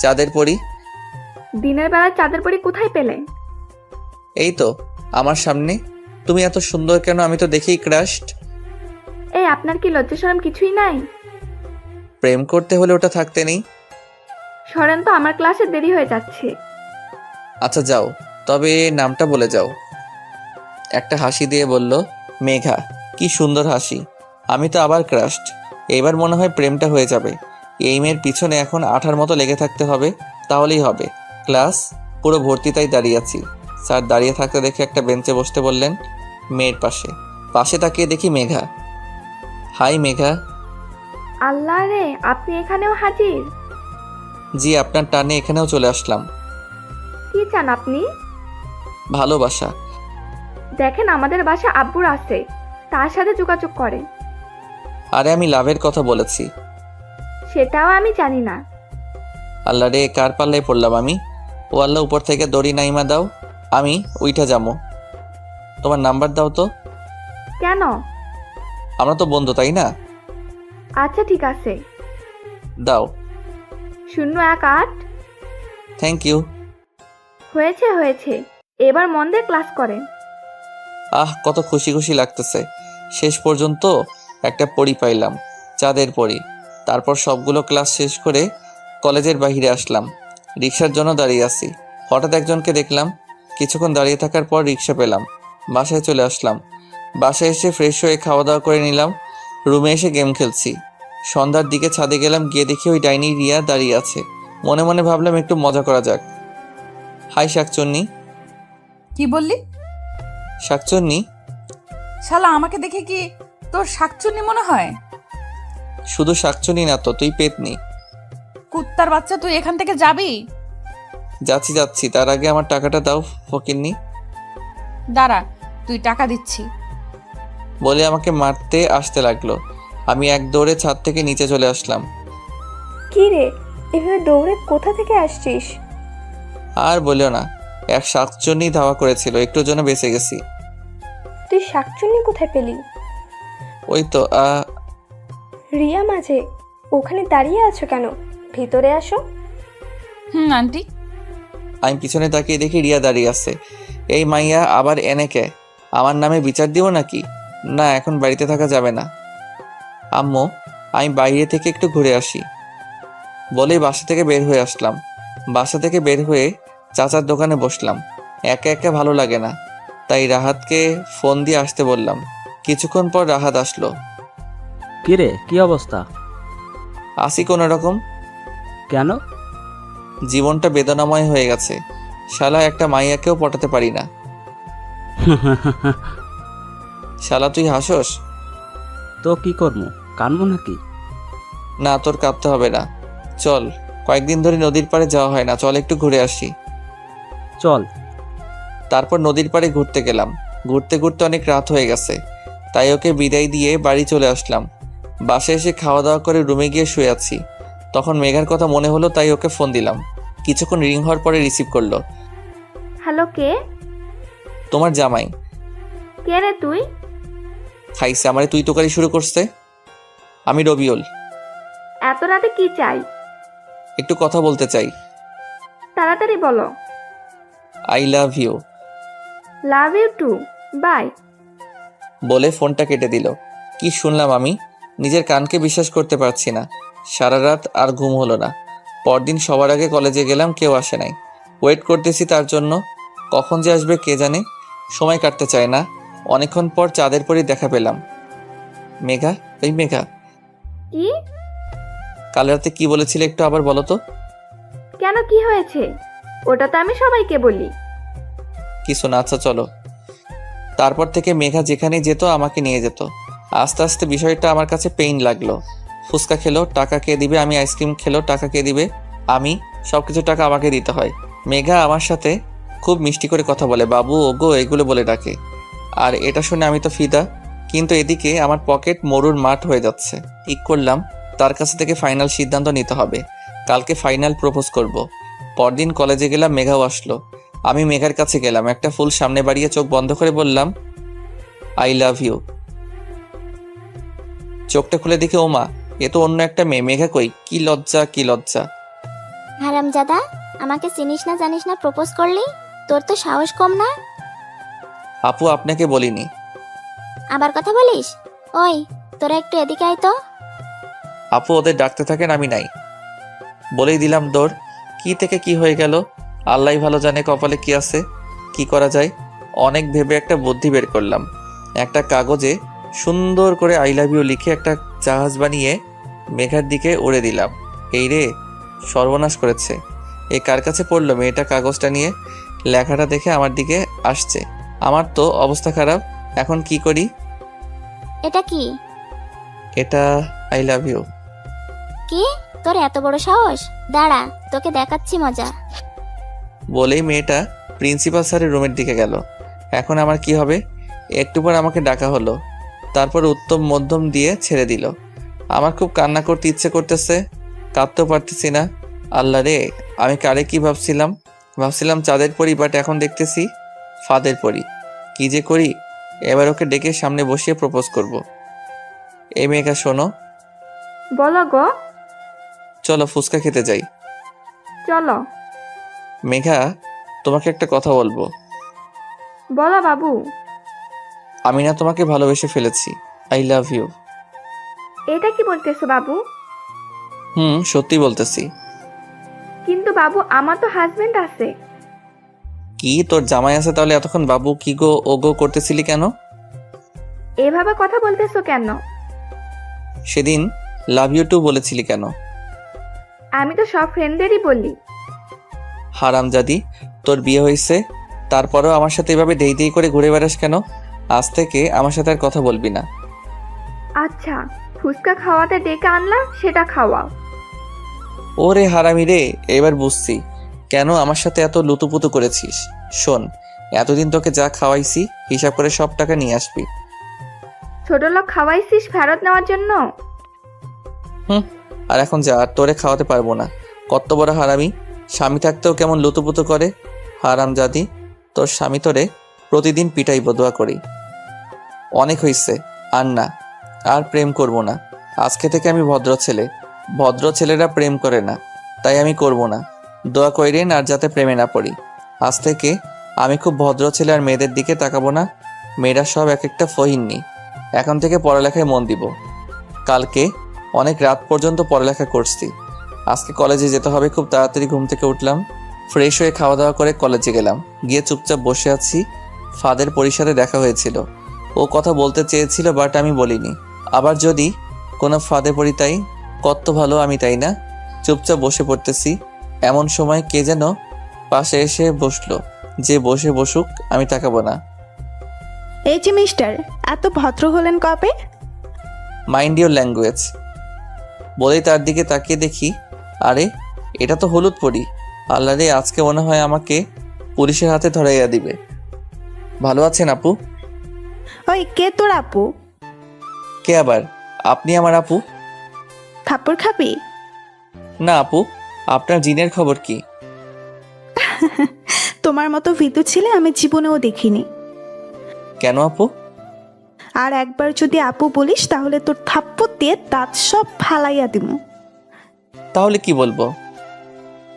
চাঁদের পরি। দিনের বেলায় চাঁদের পরি কোথায় পেলেন? এই তো আমার সামনে। তুমি এত সুন্দর কেন? আমি তো দেখেই ক্রাশড। এই আপনার কি লজ্জা শরম কিছুই নাই? প্রেম করতে হলে ওটা থাকতে নেই। সরেন তো, আমার ক্লাসে দেরি হয়ে যাচ্ছে। আচ্ছা যাও, তবে নামটা বলে যাও। একটা হাসি দিয়ে বলল, মেঘা। কি সুন্দর হাসি। আমি তো আবার ক্রাশড। এবার মনে হয় প্রেমটা হয়ে যাবে। এই মেয়ের পিছনে এখন আঠার মতো লেগে থাকতে হবে, তাহলেই হবে। ক্লাস পুরো ভর্তি, তাই দাঁড়িয়ে আছি। স্যার দাঁড়িয়ে থাকতে দেখে একটা বেঞ্চে বসতে বললেন, মেয়ের পাশে। পাশে তাকিয়ে দেখি মেঘা। হাই মেঘা। আল্লাহ রে, আপনি এখানেও হাজির? জি, আপনার টানে এখানেও চলে আসলাম। কি চান আপনি? ভালোবাসা। দেখেন, আমাদের বাসা আব্বুর আছে, তার সাথে যোগাযোগ করেন। আরে আমি লাভের কথা বলেছি। সেটাও আমি জানি না। আল্লাহ রে, কার পাল্লায় পড়লাম আমি। ও আল্লাহ, উপর থেকে দড়ি নাইমা দাও, আমি উইঠা যাবো। তোমার নাম্বার দাও তো। কেন? আমরা তো বন্ধু, তাই না? আচ্ছা ঠিক আছে। দাও। 018। Thank you. হয়েছে হয়েছে, এবার মন দিয়ে ক্লাস করেন। আহ, কত খুশি খুশি লাগতেছে। শেষ পর্যন্ত একটা পড়ি পাইলাম, চাঁদের পড়ি। তারপর সবগুলো ক্লাস শেষ করে কলেজের বাইরে আসলাম। রিক্সার জন্য দাঁড়িয়ে আছি। হঠাৎ একজনকে দেখলাম। কিছুক্ষণ দাঁড়িয়ে থাকার পর রিক্সা পেলাম, বাসায় চলে আসলাম। বাসায় এসে ফ্রেশ হয়ে খাওয়া দাওয়া করে নিলাম। রুমে এসে গেম খেলছি। সন্ধ্যার দিকে ছাদে গেলাম, গিয়ে দেখি ওই ডাইনি রিয়া দাঁড়িয়ে আছে। মনে মনে ভাবলাম একটু মজা করা যাক। হাই শাকচুন্নি। কি বললি? শাকচুন্নি। শালা, আমাকে দেখে কি তোর শাকচুন্নি মনে হয়? শুধু শাকচুন্নি না তো, তুই পেতনি। কুত্তার বাচ্চা, তুই এখান থেকে যাবি? যাচ্ছি যাচ্ছি, তার আগে আমার টাকাটা দাও ফকিন্নি। দাঁড়া, তুই টাকা দিচ্ছি। বলে আমাকে মারতে আসতে লাগলো। আমি এক দৌড়ে ছাদ থেকে নিচে চলে আসলাম। কি রে, এভাবে দৌড়ে কোথা থেকে আসছিস? আর বলিও না, এক শাকচুন্নি ধাওয়া করেছিল, একটুর জন্য বেঁচে গেছি। তুই শাকচুন্নি কোথায় পেলি? ওই তো রিয়া মাঝে, ওখানে দাঁড়িয়ে আছো কেন? ভিতরে আসো। আন্টি। আমি পিছনে তাকিয়ে দেখি রিয়া দাঁড়িয়ে আছে। এই মাইয়া আবার এনেকে আমার নামে বিচার দিব নাকি? না, এখন বাড়িতে থাকা যাবে না। আম্মু, আমি বাইরে থেকে একটু ঘুরে আসি। বলেই বাসা থেকে বের হয়ে আসলাম। বাসা থেকে বের হয়ে চাচার দোকানে বসলাম। একা একা ভালো লাগে না, তাই রাহাতকে ফোন দিয়ে আসতে বললাম। কিছুক্ষণ পর রাহাত আসলো। কিরে, কি অবস্থা? আসি কোনো রকম। কেন? জীবনটা বেদনাময় হয়ে গেছে। শালা একটা মাইয়াকেও পটাতে পারি না। শালা তুই হাসোস? তো কি করবো, কানবো নাকি? না, তোর কাঁদতে হবে না। চল, কয়েকদিন ধরে নদীর পাড়ে যাওয়া হয় না, চল একটু ঘুরে আসি। চল। তারপর নদীর পাড়ে ঘুরতে গেলাম। ঘুরতে ঘুরতে অনেক রাত হয়ে গেছে, তাই ওকে বিদায় দিয়ে বাড়ি চলে আসলাম। বাসায় এসে খাওয়া দাওয়া করে রুমে গিয়ে শুয়ে আছি। তখন মেঘার কথা মনে হলো, তাই ওকে ফোন দিলাম। কিছুক্ষণ রিং হওয়ার পরে রিসিভ করলো। হ্যালো, কে? তোমার জামাই। কে রে তুই? খাইছে আমারে তুই তোকারি শুরু করছে। আমি রবিউল। এত রাতে কি চাই? একটু কথা বলতে চাই। তাড়াতাড়ি বলো। I love you. Love you too, bye. বলে ফোনটা কেটে দিল। কি শুনলাম আমি? নিজের কানকে বিশ্বাস করতে পারছি না। সারা রাত আর ঘুম হলো না। পরদিন সবার আগে কলেজে গেলাম, কেউ আসে নাই। ওয়েট করতেছি তার জন্য, কখন যে আসবে কে জানে। সময় কাটতে চায় না। অনেকক্ষণ পর চাঁদের পরই দেখা পেলাম। মেঘা, এই মেঘা, কি? কাল রাতে কি বলেছিলে একটু আবার বলো তো। কেন, কি হয়েছে? ওটা তো আমি সবাইকে বলি। কিছু না, আচ্ছা চলো। তারপর থেকে মেঘা যেখানেই যেত আমাকে নিয়ে যেত। আস্তে আস্তে বিষয়টা আমার কাছে পেইন লাগলো। ফুচকা খেলো, টাকা কে দিবে? আমি আইসক্রিম খেলো, টাকা কে দিবে? আমি। সবকিছু টাকা আমাকে দিতে হয়। মেঘা আমার সাথে খুব মিষ্টি করে কথা বলে, বাবু, ওগো এগুলো বলে ডাকে। আর এটা শুনে আমি তো ফিদা। কিন্তু এদিকে আমার পকেট মরুর মাঠ হয়ে যাচ্ছে। ঠিক করলাম তার কাছে থেকে ফাইনাল সিদ্ধান্ত নিতে হবে। কালকে ফাইনাল প্রপোজ করব। পরদিন কলেজে গেলাম, মেঘাও আসলো। আমি মেঘার কাছে গেলাম, একটা ফুল সামনে বাড়িয়ে চোখ বন্ধ করে বললাম, আই লাভ ইউ। চোখটা খুলে দেখে ওমা, এ তো অন্য একটা মেয়ে। মেঘা কই? কি লজ্জা, কি লজ্জা। হারামজাদা, আমাকে চিনিস না জানিস না প্রপোজ করলি? তোর তো সাহস কম না। আপু, আপনাকে বলিনি। আবার কথা বলিস? ওই, তোরা একটু এদিকে আয় তো। আপু ওদের ডাকতে থাকেন, আমি নাই। বলেই দিলাম দৌড়। কি থেকে কি হয়ে গেল আল্লাহ ভালো জানে, কপালে কি আছে। কি করা যায়? অনেক ভেবে একটা বুদ্ধি বের করলাম। একটা কাগজে সুন্দর করে আই লাভ ইউ লিখে একটা জাহাজ বানিয়ে মেঘার দিকে উড়ে দিলাম। এই রে, সর্বনাশ করেছে। এ কার কাছে পড়লো? মেয়েটা কাগজটা নিয়ে লেখাটা দেখে আমার দিকে আসছে। আমার তো অবস্থা খারাপ। এখন কি করি? এটা কি? এটা আই লাভ ইউ। কি? তোর এত বড় সাহস? দাঁড়া, তোকে দেখাচ্ছি মজা। বলেই মেয়েটা প্রিন্সিপাল স্যারের রুমের দিকে গেল। এখন আমার কি হবে? একটু পর আমাকে ডাকা হলো। তারপর উত্তম মধ্যম দিয়ে ছেড়ে দিল। আমার খুব কান্না করতে ইচ্ছে করতেছে, কাঁদতেও পারতেছি না। আল্লাহ রে, আমি কারে কি ভাবছিলাম চাঁদের পরি, বাট এখন দেখতেছি ফাঁদের পরি। কি যে করি? এবার ওকে ডেকে সামনে বসিয়ে প্রপোজ করব। এই মেয়েকা শোনো। বলো গো। চলো ফুচকা খেতে যাই। চলো। মেঘা, তোমাকে একটা কথা বলবো। বলো বাবু। আমি না তোমাকে ভালোবেসে ফেলেছি। I love you. এটা কি বলতেছো বাবু? সত্যি বলতেছি। কিন্তু বাবু, আমার তো হাজবেন্ড আছে। কি, তোর জামাই আছে? তাহলে এতক্ষণ বাবু কি গো ও গো করতেছিলি কেন? এভাবে কথা বলতেছো কেন? সেদিন লাভ ইউ টু বলেছিলি কেন? আমি তো সব ফ্রেন্ডদেরই বলি। হারামজাদি, তোর বিয়ে হয়েছে, তারপরেও আমার সাথে এভাবে দেই দেই করে ঘুরে বেড়াস কেন? আজ থেকে আমার সাথে আর কথা বলবি না। আচ্ছা, ফুচকা খাওয়াতে ডেকে আনলাম, সেটা খাওয়াও। ওরে হারামি রে, এবার বুঝছি কেন আমার সাথে এত লুতুপুতু করেছিস। শোন, এতদিন তোকে যা খাওয়াইছি হিসাব করে সব টাকা নিয়ে আসবি। ছোট লোক খাওয়াইছিস ফেরত নেওয়ার জন্য? আর এখন যা, আর তোরে খাওয়াতে পারবো না। কত বড় হারামি! স্বামী থাকতেও কেমন লুতুপুতু করে। হারামজাদি, তোর স্বামী তোরে প্রতিদিন পিটাইব, দোয়া করি। অনেক হইছে, আর না, আর প্রেম করব না। আজকে থেকে আমি ভদ্র ছেলে। ভদ্র ছেলেরা প্রেম করে না, তাই আমি করব না। দোয়া কইরেন আর যাতে প্রেমে না পড়ি। আজ থেকে আমি খুব ভদ্র ছেলে, আর মেয়েদের দিকে তাকাবো না। মেয়েরা সব এক একটা ফহিন্নি। এখন থেকে পড়ালেখায় মন দিব। কালকে অনেক রাত পর্যন্ত পড়ালেখা করছি। আজকে কলেজে যেতে হবে, খুব তাড়াতাড়ি ঘুম থেকে উঠলাম, ফ্রেশ হয়ে খাওয়া দাওয়া করে কলেজে গেলাম। গিয়ে চুপচাপ বসে আছি। ফাদের পরীর সাথে দেখা হয়েছিল, ও কথা বলতে চেয়েছিল বাট আমি বলিনি। আবার যদি কোনো ফাদে পড়ি, তাই কত ভালো আমি, তাই না? চুপচাপ বসে পড়তেছি, এমন সময় কে যেন পাশে এসে বসলো। যে বসে বসুক, আমি তাকাবো না। এই যে মিস্টার, এত ভদ্র হলেন কবে? মাইন্ড ইওর ল্যাঙ্গুয়েজ বলেই তার দিকে তাকিয়ে দেখি, আরে এটা তো হলুদ পরি। আল্লাহ রে, আজকে মনে হয় আমাকে পুলিশের হাতে ধরাইয়া দিবে। ভালো আছেন আপু? ওই কে তোর আপু? কে আবার? আপনি আমার আপু? থাপ্পড় খাবি? না আপু, আপনার জিনের খবর কি? তোমার মতো ভীতু ছেলে আমি জীবনেও দেখিনি। কেন আপু? আর একবার যদি আপু বলিস তাহলে তোর থাপ্পড় দিয়ে দাঁত সব ফালাইয়া দিব। তাহলে কি বলবো?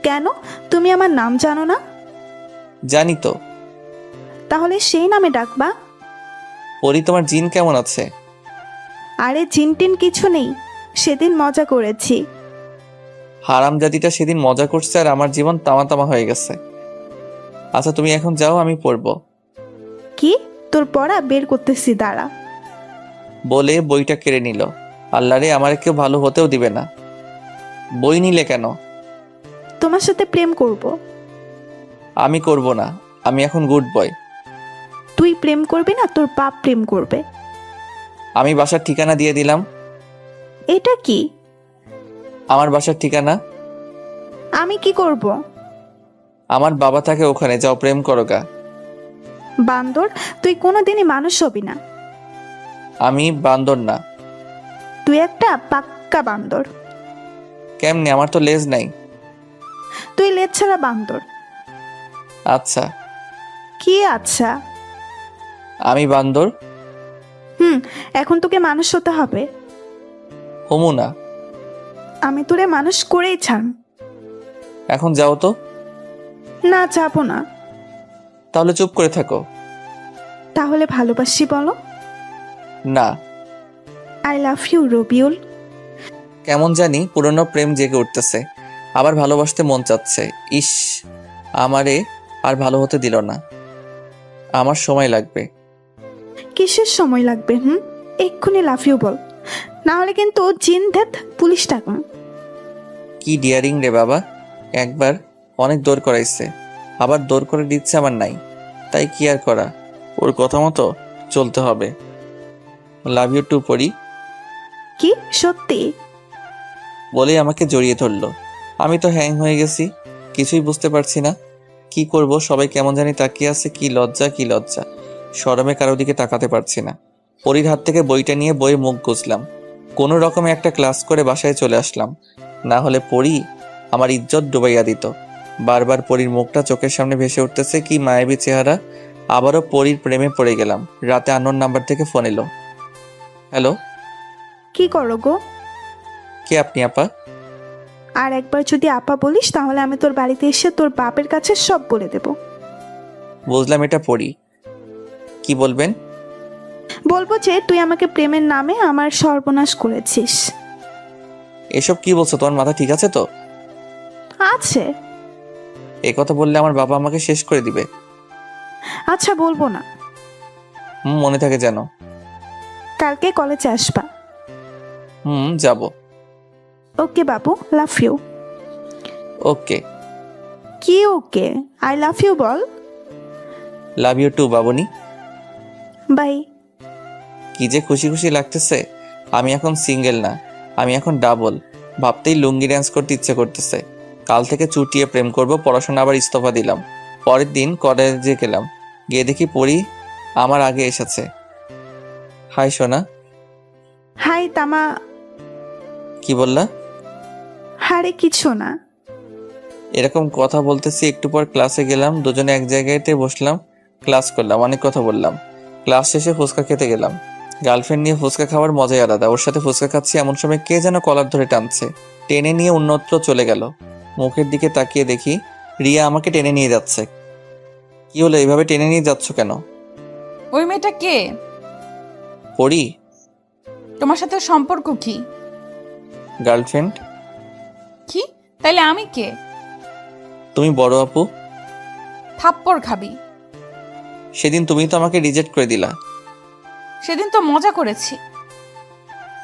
কেন, তুমি আমার নাম জানো না? জানি তো। তাহলে সেই নামে ডাকবা। পরি, তোমার জিন কেমন আছে? আরে জিনটিন কিছু নেই, সেদিন মজা করেছি। হারামজাদিটা সেদিন মজা করছে আর আমার জীবন তামা তামা হয়ে গেছে। আচ্ছা তুমি এখন যাও, আমি পড়বো। কি? তোর পড়া বের করতেছি, দাঁড়া। বলে বইটা কেড়ে নিল। আল্লাহ রে, আমার কেউ ভালো হতেও দিবে না। বই নিলে কেন? তোমার সাথে প্রেম করব। আমি করব না, আমি এখন গুড বয়। তুই প্রেম করবি না, তোর বাপ প্রেম করবে। আমি বাসার ঠিকানা দিয়ে দিলাম। এটা কি? আমার বাসার ঠিকানা। আমি কি করব? আমার বাবা থাকে ওখানে, যাও প্রেম করো গা। বান্দর, তুই কোনোদিনই মানুষ হবি না। আমি বান্দর না। তুই একটা পাক্কা বান্দর। কেমনে? আমার তো লেজ নাই। তুই লেজ ছাড়া বান্দর। আচ্ছা, কি আচ্ছা? আমি বান্দর। এখন তোকে মানুষ হতে হবে। হমু না। আমি তোরে মানুষ করেই ছাড়। এখন যাও তো। না, যাবো না। তাহলে চুপ করে থাকো। তাহলে ভালোবাসি বলো। না। I love you Rabiul. কেমন জানি পুরনো প্রেম জেগে উঠতেছে, আবার ভালোবাসতে মন চাচ্ছে। ইস, আমারে আর ভালো হতে দিল না। আমার সময় লাগবে। কিসের সময় লাগবে? এক্ষুনি লাভ ইউ বল, না হলে কিন্তু জিন ধ্যাত পুলিশ ডাকুন। কি ডিয়ারিং রে বাবা, একবার অনেক দৌড় করাইছে, আবার দৌড় করে দিচ্ছে আমার নাই, তাই কি আর করা, ওর কথা মতো চলতে হবে। লাভ ইউ টু পরি। কি সত্যি? বলেই আমাকে জড়িয়ে ধরলো। আমি তো হ্যাং হয়ে গেছি, কিছুই বুঝতে পারছি না কি করব। সবাই কেমন জানি তাকিয়ে আছে, কি লজ্জা কি লজ্জা। শরমে কারো দিকে তাকাতে পারছি না। পরির হাত থেকে বইটা নিয়ে বইয়ে মুখ গুজলাম। কোনো রকমে একটা ক্লাস করে বাসায় চলে আসলাম, না হলে পরি আমার ইজ্জত ডুবাইয়া দিত। বারবার পরির মুখটা চোখের সামনে ভেসে উঠতেছে, কি মায়াবী চেহারা। আবারও পরির প্রেমে পড়ে গেলাম। রাতে আননোন নাম্বার থেকে ফোন এলো। হ্যালো। কি করো গো? কে আপনি আপা? আর একবার যদি আপা বলিস তাহলে আমি তোর বাড়িতে এসে তোর বাপের কাছে সব বলে দেব। বুঝলাম এটা পরি, কি বলবেন? বলবো যে তুই আমাকে প্রেমের নামে আমার সর্বনাশ করেছিস। এসব কি বলছো? তোমার মাথা ঠিক আছে তো? আছে। এই কথা বললে আমার বাবা আমাকে শেষ করে দিবে। আচ্ছা, বলবো না। মনে থাকে যেন। কালকে কলেজে আসবা। যাব। ওকে বাবু, লাভ ইউ। ওকে। কি ওকে? আই লাভ ইউ বল। লাভ ইউ টু বাবুনি। বাই। কি যে খুশি খুশি লাগতেছে। আমি এখন সিঙ্গেল না, আমি এখন ডাবল। ভাবতেই লুঙ্গি ড্যান্স করতে ইচ্ছে করতেছে। কাল থেকে চুটিয়ে প্রেম করব, পড়াশোনা আবার ইস্তফা দিলাম। পরের দিন কলেজে গেলাম, গিয়ে দেখি পরি আমার আগে এসেছে। হাই সোনা। হাই তামা। কি বললা? হারে কিছু না। এরকম কথা বলতেছি, একটু পর ক্লাসে গেলাম, দুজনে এক জায়গাতে বসলাম, ক্লাস করলাম, অনেক কথা বললাম। ক্লাস শেষে ফুচকা খেতে গেলাম। গার্লফ্রেন্ড নিয়ে ফুচকা খাওয়ার মজাই আলাদা। ওর সাথে ফুচকা খাচ্ছি, এমন সময় কে যেন কলার ধরে টানছে, টেনে নিয়ে অন্যত্র চলে গেল। মুখের দিকে তাকিয়ে দেখি রিয়া আমাকে টেনে নিয়ে যাচ্ছে। কি হলো, এইভাবে টেনে নিয়ে যাচ্ছ কেন? ওই মেয়েটা কে? পরি। তোমার সাথে ওর সম্পর্ক কি? গার্লফ্রেন্ড। কি? তাইলে আমি কে? তুমি বড় আপু। থাপ্পড় খাবি। সেদিন তুমি তো আমাকে রিজেক্ট করে দিলা। সেদিন তো মজা করেছি।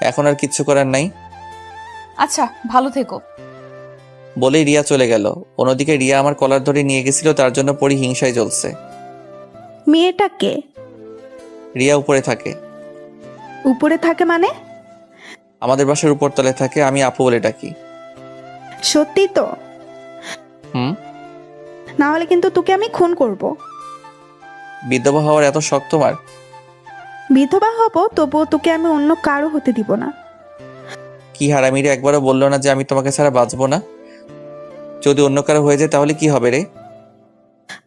এখন আর কিচ্ছু করার নাই। আচ্ছা, ভালো থেকো। বলেই রিয়া চলে গেল। অন্যদিকে রিয়া আমার কলার ধরে নিয়ে গেছিল, তার জন্য পরি হিংসায় জ্বলছে। মেয়েটা কে? রিয়া উপরে থাকে। উপরে থাকে মানে? আমাদের বাসার উপরতলায় থাকে, আমি আপু বলে ডাকি। সত্যি তো? হুম। না হলে কিন্তু তোকে আমি খুন করব। বিধবা হওয়ার এত শখ তোমার? বিধবা হব, তবুও তোকে আমি অন্য কারো হতে দিব না। কি হারামিরে, একবারও বললো না যে আমি তোমাকে ছাড়া বাঁচবো না? যদি অন্য কারো হয়ে যায় তাহলে কি হবে রে?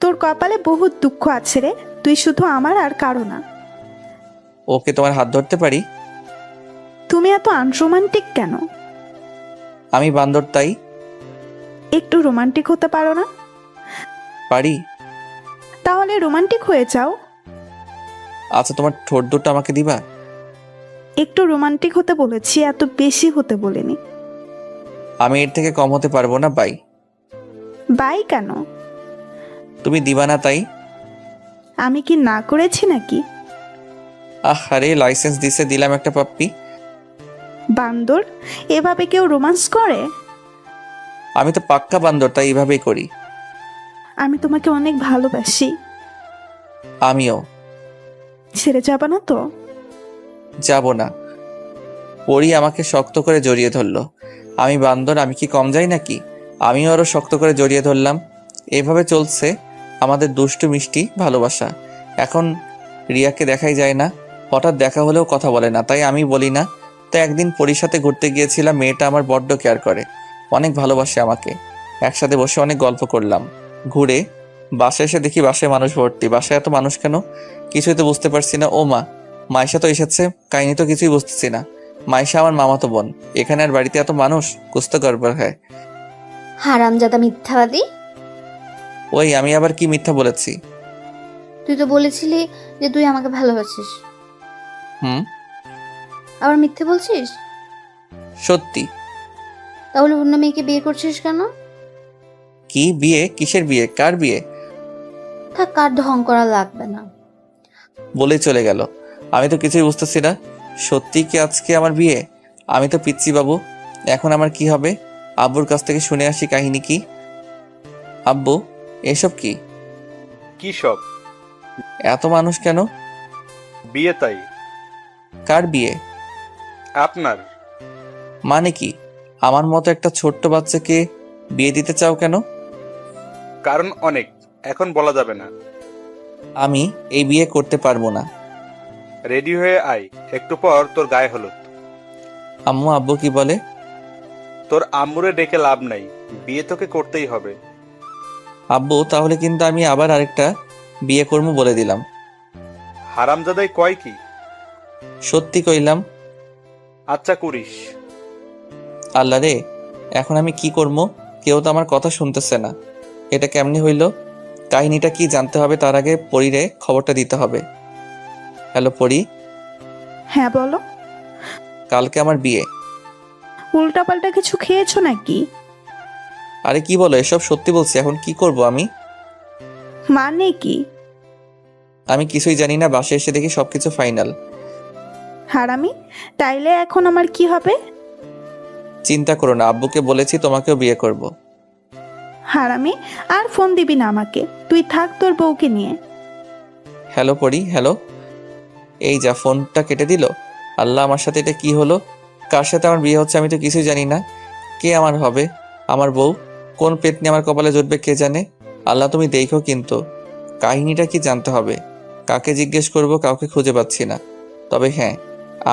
তোর কপালে বহুত দুঃখ আছে রে, তুই শুধু আমার আর কারো না। ওকে তোমার হাত ধরতে পারি? তুমি এত আনরোমান্টিক কেন? আমি বান্দর তাই। একটু রোমান্টিক হতে পারো না? পারি। তাহলে রোমান্টিক হয়ে যাও। আচ্ছা, তোমার ঠোঁট দুটো আমাকে দিবা? একটু রোমান্টিক হতে বলেছি, এত বেশি হতে বলিনি। আমি এর থেকে কম হতে পারবো না, বাই। বাই কেন? তুমি দিবা না তাই। আমি কি না করেছি নাকি? আরে লাইসেন্স দিছে, দিলাম একটা পাপ্পি। বান্দর, এভাবে কেউ রোমান্স করে? আমি তো পাক্কা বান্দর, তাই এইভাবেই করি। আমি তোমাকে অনেক ভালোবাসি। আমিও। ছেড়ে যাবা না তো? যাব না। পরি আমাকে শক্ত করে জড়িয়ে ধরলো। আমি বান্দর, আমি কি কম যাই নাকি? আমিও আরো শক্ত করে জড়িয়ে ধরলাম। এভাবে চলছে আমাদের দুষ্টু মিষ্টি ভালোবাসা। এখন রিয়াকে দেখাই যায় না, হঠাৎ দেখা হলেও কথা বলে না, তাই আমি বলি না। তো একদিন পরির সাথে ঘুরতে গিয়েছিলাম। মেয়েটা আমার বড্ড কেয়ার করে, অনেক ভালোবাসে আমাকে। একসাথে বসে অনেক গল্প করলাম। ঘুরে বাসায় এসে দেখি বাসায় মানুষ ভর্তি। বাসায় এত মানুষ কেন, কিছুই তো বুঝতে পারছি না। ও মা, মাইশা তো এসেছে, কাহিনী তো কিছুই বুঝতেছি না। মাইশা আমার মামাতো বোন, এখানে আর বাড়িতে এত মানুষ, কুছ তো গড়বড় হয়। হারামজাদা মিথ্যাবাদী! ওই আমি আবার কি মিথ্যা বলেছি? তুই তো বলেছিলি যে তুই আমাকে ভালোবাসিস, হুম, আবার মিথ্যে বলছিস। সত্যি। তাহলে অন্য মেয়েকে বিয়ে করছিস কেন? কি বিয়ে? কিসের বিয়ে? কার বিয়ে? থাক, কার ঢং করা লাগবে না। বলেই চলে গেল। আমি তো কিছুই বুঝতেছি না। সত্যি কি আজকে আমার বিয়ে? আমি তো পিচ্ছি বাবু, এখন আমার কি হবে? আব্বুর কাছ থেকে শুনে আসি কাহিনী কি। আব্বু, এসব কি? কি সব? এত মানুষ কেন? বিয়ে তাই। কার বিয়ে? আপনার। মানে কি? আমার মতো একটা ছোট্ট বাচ্চাকে বিয়ে দিতে চাও কেন? কারণ অনেক, এখন বলা যাবে না। আমি এই বিয়ে করতে পারবো না। রেডি হয়ে আয়, একটু পর তোর গায়ে হলুদ। আম্মু আব্বু কি বলে? তোর আম্মুরে ডেকে লাভ নাই, বিয়ে তোকে করতেই হবে। আব্বু, তাহলে কিন্তু আমি আবার আরেকটা বিয়ে করবো বলে দিলাম। হারামজাদাই কয় কি? সত্যি কইলাম। আচ্ছা করিস। আল্লাহ রে, এখন আমি কি করবো? কেউ তো আমার কথা শুনতেছে না। এটা কেমনে হইল? কাহিনীটা কি জানতে হবে, তার আগে পরীরে খবরটা দিতে হবে। হ্যালো পরী, হ্যাঁ বলো। কালকে আমার বিয়ে। উল্টাপাল্টা কিছু খেয়েছো নাকি? আরে কি বলো এসব? সত্যি বলছি। এখন কি করব আমি? মানে কি? আমি কিছুই জানি না, বাসায় এসে দেখি সবকিছু ফাইনাল। হারামি, তাইলে এখন আমার কি হবে? চিন্তা করো না, আব্বুকে বলেছি তোমাকেও বিয়ে করব। হারামি, আর ফোন দিবি না আমাকে, তুই থাক তোর বউকে নিয়ে। হ্যালো পরী, হ্যালো। এই যা, ফোনটা কেটে দিল। আল্লাহ, আমার সাথে এটা কি হলো? কার সাথে আমার বিয়ে হচ্ছে আমি তো কিছুই জানি না। কে আমার হবে? আমার বউ? কোন পেতনি আমার কপালে জুটবে কে জানে। আল্লাহ তুমি দেখো, কিন্তু কাহিনীটা কি জানতে হবে। কাকে জিজ্ঞেস করব, কাউকে খুঁজে পাচ্ছি না। তবে হ্যাঁ,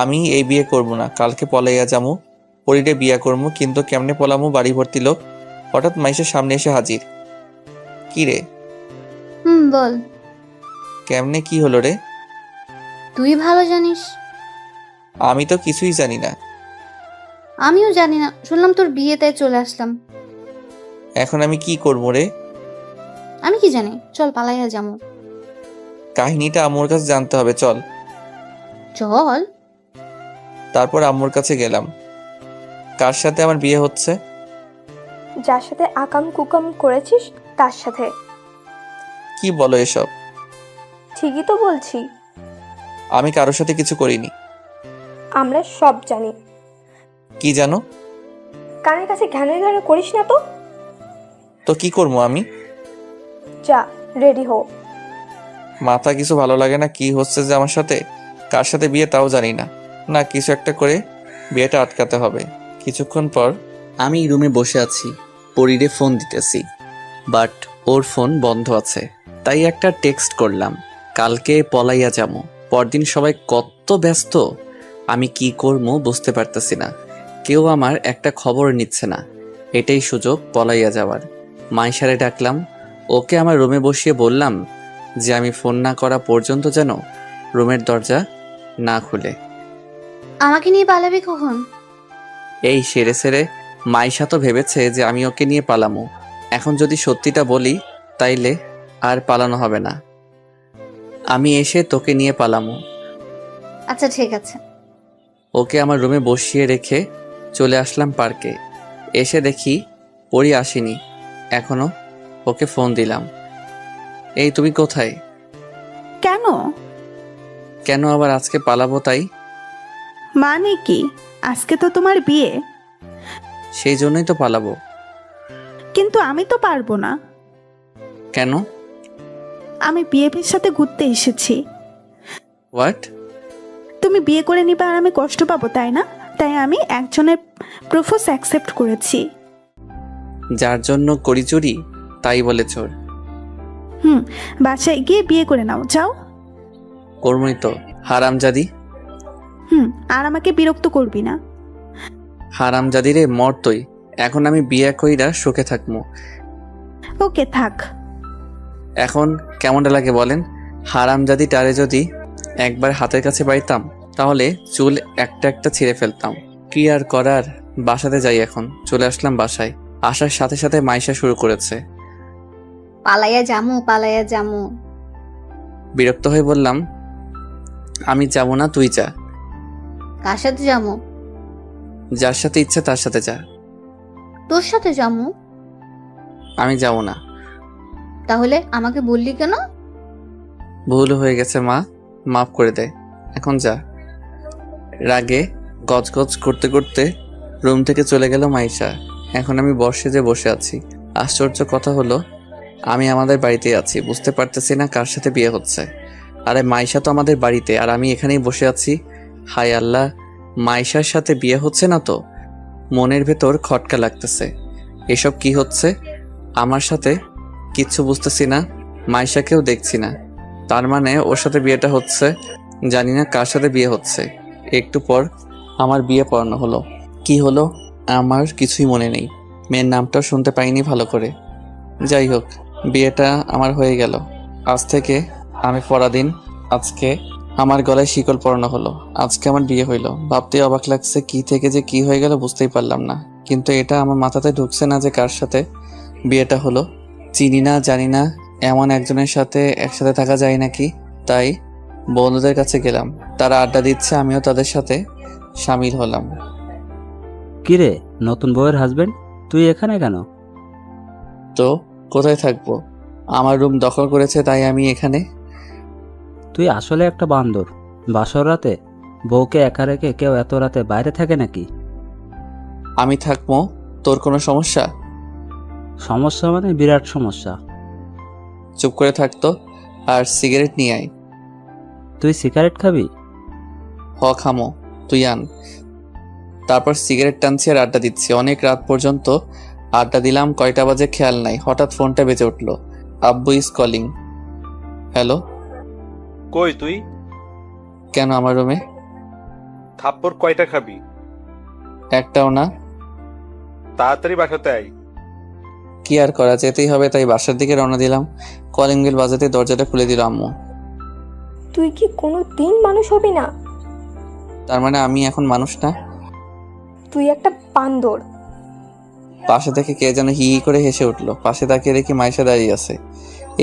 আমি এই বিয়ে করব না, কালকে পলাইয়া যামু। পরীরে বিয়ে করবো, কিন্তু কেমনে পলামু? বাড়ি ভর্তি লোক। হঠাৎ মাইশের সামনে এসে হাজির। কি রে? বল। কেমনে কি হলো রে? তুই ভালো জানিস। আমি তো কিছুই জানি না। আমিও জানি না, শুনলাম তোর বিয়ে, তাই চলে আসলাম। এখন আমি কি করবো রে? আমি কি জানি, চল পালাইয়া যাবো। কাহিনীটা আম্মুর কাছে জানতে হবে, চল। চল। তারপর আম্মুর কাছে গেলাম। কার সাথে আমার বিয়ে হচ্ছে? যার সাথে আকাম কুকাম করেছিস তার সাথে। কি বলো এসব? ঠিকই তো বলছি, আমি কারোর সাথে কিছু করিনি। আমরা সব জানি। কি জানো? কানের কাছে ঘ্যানে ঘ্যানে করিস না তো। তো কি করবো আমি? যা, রেডি হো। মাথা কিছু ভালো লাগে না, কি হচ্ছে যে আমার সাথে, কার সাথে বিয়ে তাও জানি না। না, কিছু একটা করে বিয়েটা আটকাতে হবে। কিছুক্ষণ পর আমি রুমে বসে আছি, পরিরে ফোন দিতেছি, বাট ওর ফোন বন্ধ আছে। তাই একটা টেক্সট করলাম, কালকে পলাইয়া যাবো। পরদিন সবাই কত ব্যস্ত, আমি কি করবো বুঝতে পারতেছি না। কেউ আমার একটা খবর নিচ্ছে না। এটাই সুযোগ পলাইয়া যাওয়ার। মাইশারে ডাকলাম, ওকে আমার রুমে বসিয়ে বললাম যে আমি ফোন না করা পর্যন্ত যেন রুমের দরজা না খুলে। আমাকে নিয়ে পালাবি কখন? এই সেরে সেরে মাইশা তো ভেবেছে যে আমি ওকে নিয়ে পালামো। এখন যদি সত্যিটা বলি তাইলে আর পালানো হবে না। আমি এসে তোকে নিয়ে পালামো। আচ্ছা ঠিক আছে। ওকে আমার রুমে বসিয়ে রেখে চলে আসলাম পার্কে। এসে দেখি পরি আসেনি এখনো। ওকে ফোন দিলাম, এই তুমি কোথায়? কেন? কেন আবার আজকে পালাবো তাই। মানে কি? আজকে তো তোমার বিয়ে। সেই জন্যই তো পালাবো। কিন্তু আমি তো পারবো না। কেন? আমি বিয়ের সাথে ঘুরতে এসেছি। হোয়াট? তুমি বিয়ে করে নিবা আর আমি কষ্ট পাবো, তাই না? তাই আমি একজনের প্রপোজ অ্যাকসেপ্ট করেছি। যার জন্য করি চুরি তাই বলে চোর। বাসায় গিয়ে বিয়ে করে নাও, যাও। কর্মই তো, হারামজাদি। আর আমাকে বিরক্ত করবি না। হারামজাদি রে, মর তুই। এখন আমি বিয়ে কইরা সুখে থাকবো। ওকে থাক। এখন কেমনটা লাগে বলেন? হারামজাদি টারে যদি একবার হাতের কাছে পাইতাম তাহলে চুল একটা একটা ছিঁড়ে ফেলতাম। কি আর করার, বাসাতে যাই এখন। চলে আসলাম বাসায়। আসার সাথে সাথে মাইশা শুরু করেছে। পালাইয়া জামু, পালাইয়া জামু। বিরক্ত হয়ে বললাম, আমি যাবো না, তুই যা। কার সাথে জামু? যার সাথে ইচ্ছে তার সাথে যা। তোর সাথে জামু? আমি যাবো না। তাহলে আমাকে বললি কেন? ভুল হয়ে গেছে মা, মাফ করে দে, এখন যা। রাগে গজগজ করতে করতে রুম থেকে চলে গেল মাইশা। এখন আমি বসে বসে আছি। আশ্চর্য কথা হলো, আমি আমাদের বাড়িতে আছি, বুঝতে পারতেছি না কার সাথে বিয়ে হচ্ছে। আরে মাইশা তো আমাদের বাড়িতে, আর আমি এখানেই বসে আছি। হায় আল্লাহ, মাইশার সাথে বিয়ে হচ্ছে না তো? মনের ভেতর খটকা লাগতেছে। এসব কি হচ্ছে আমার সাথে? কিচ্ছু বুঝতেছি না। মাইশাকেও দেখছি না, তার মানে ওর সাথে বিয়েটা হচ্ছে। জানি না কার সাথে বিয়ে হচ্ছে। একটু পর আমার বিয়ে পড়ানো হলো। কি হলো আমার কিছুই মনে নেই। মেয়ের নামটাও শুনতে পাইনি ভালো করে। যাই হোক, বিয়েটা আমার হয়ে গেল। আজ থেকে আমি পরাধীন। আজকে আমার গলায় শিকল পরানো হলো। আজকে আমার বিয়ে হইলো। ভাবতে অবাক লাগছে, কি থেকে যে কি হয়ে গেল বুঝতেই পারলাম না। কিন্তু এটা আমার মাথাতে ঢুকছে না যে কার সাথে বিয়েটা হলো। চিনি না, জানি না, এমন একজনের সাথে একসাথে থাকা যায় নাকি। তাই বন্ধুদের কাছে গেলাম, তারা আড্ডা দিচ্ছে, আমিও তাদের সাথে সামিল হলাম। কিরে, নতুন বউয়ের হাজবেন্ড, তুই এখানে কেন? তো কোথায় থাকবো? আমার রুম দখল করেছে, তাই আমি এখানে। তুই আসলে একটা বান্দর। বাসর রাতে বউকে একা রেখে কেউ এত রাতে বাইরে থাকে নাকি? আমি থাকবো, তোর কোনো সমস্যা? সমস্যা মানে বিরাট সমস্যা। চুপ করে থাকতো আর সিগারেট নিয়ে আয়। তুই সিগারেট খাবি? খামো, তুই আন। তারপর সিগারেট টানছি আর আড্ডা দিচ্ছি অনেক রাত পর্যন্ত। আড্ডা দিলাম, কয়টা বাজে খেয়াল নাই। হঠাৎ ফোনটা বেজে উঠলো। আব্বু ইজ কলিং। হ্যালো। কই তুই? কেন আমার রুমে? থাপ্পড় কয়টা খাবি? একটাও না। তাড়াতাড়ি বাসাতে আয়। কি আর করা, যেতেই হবে, তাই বাসার দিকে রওনা দিলাম। কলিং বেল বাজাতে দরজাটা খুলে দিল আম্মু। তুই কি কোনো দিন মানুষ হবি না? তার মানে আমি এখন মানুষ না? তুই একটা বান্দর। পাশে থেকে কে যেন হি হি করে হেসে উঠলো। পাশে তাকিয়ে দেখি মাইশা দাঁড়িয়ে আছে।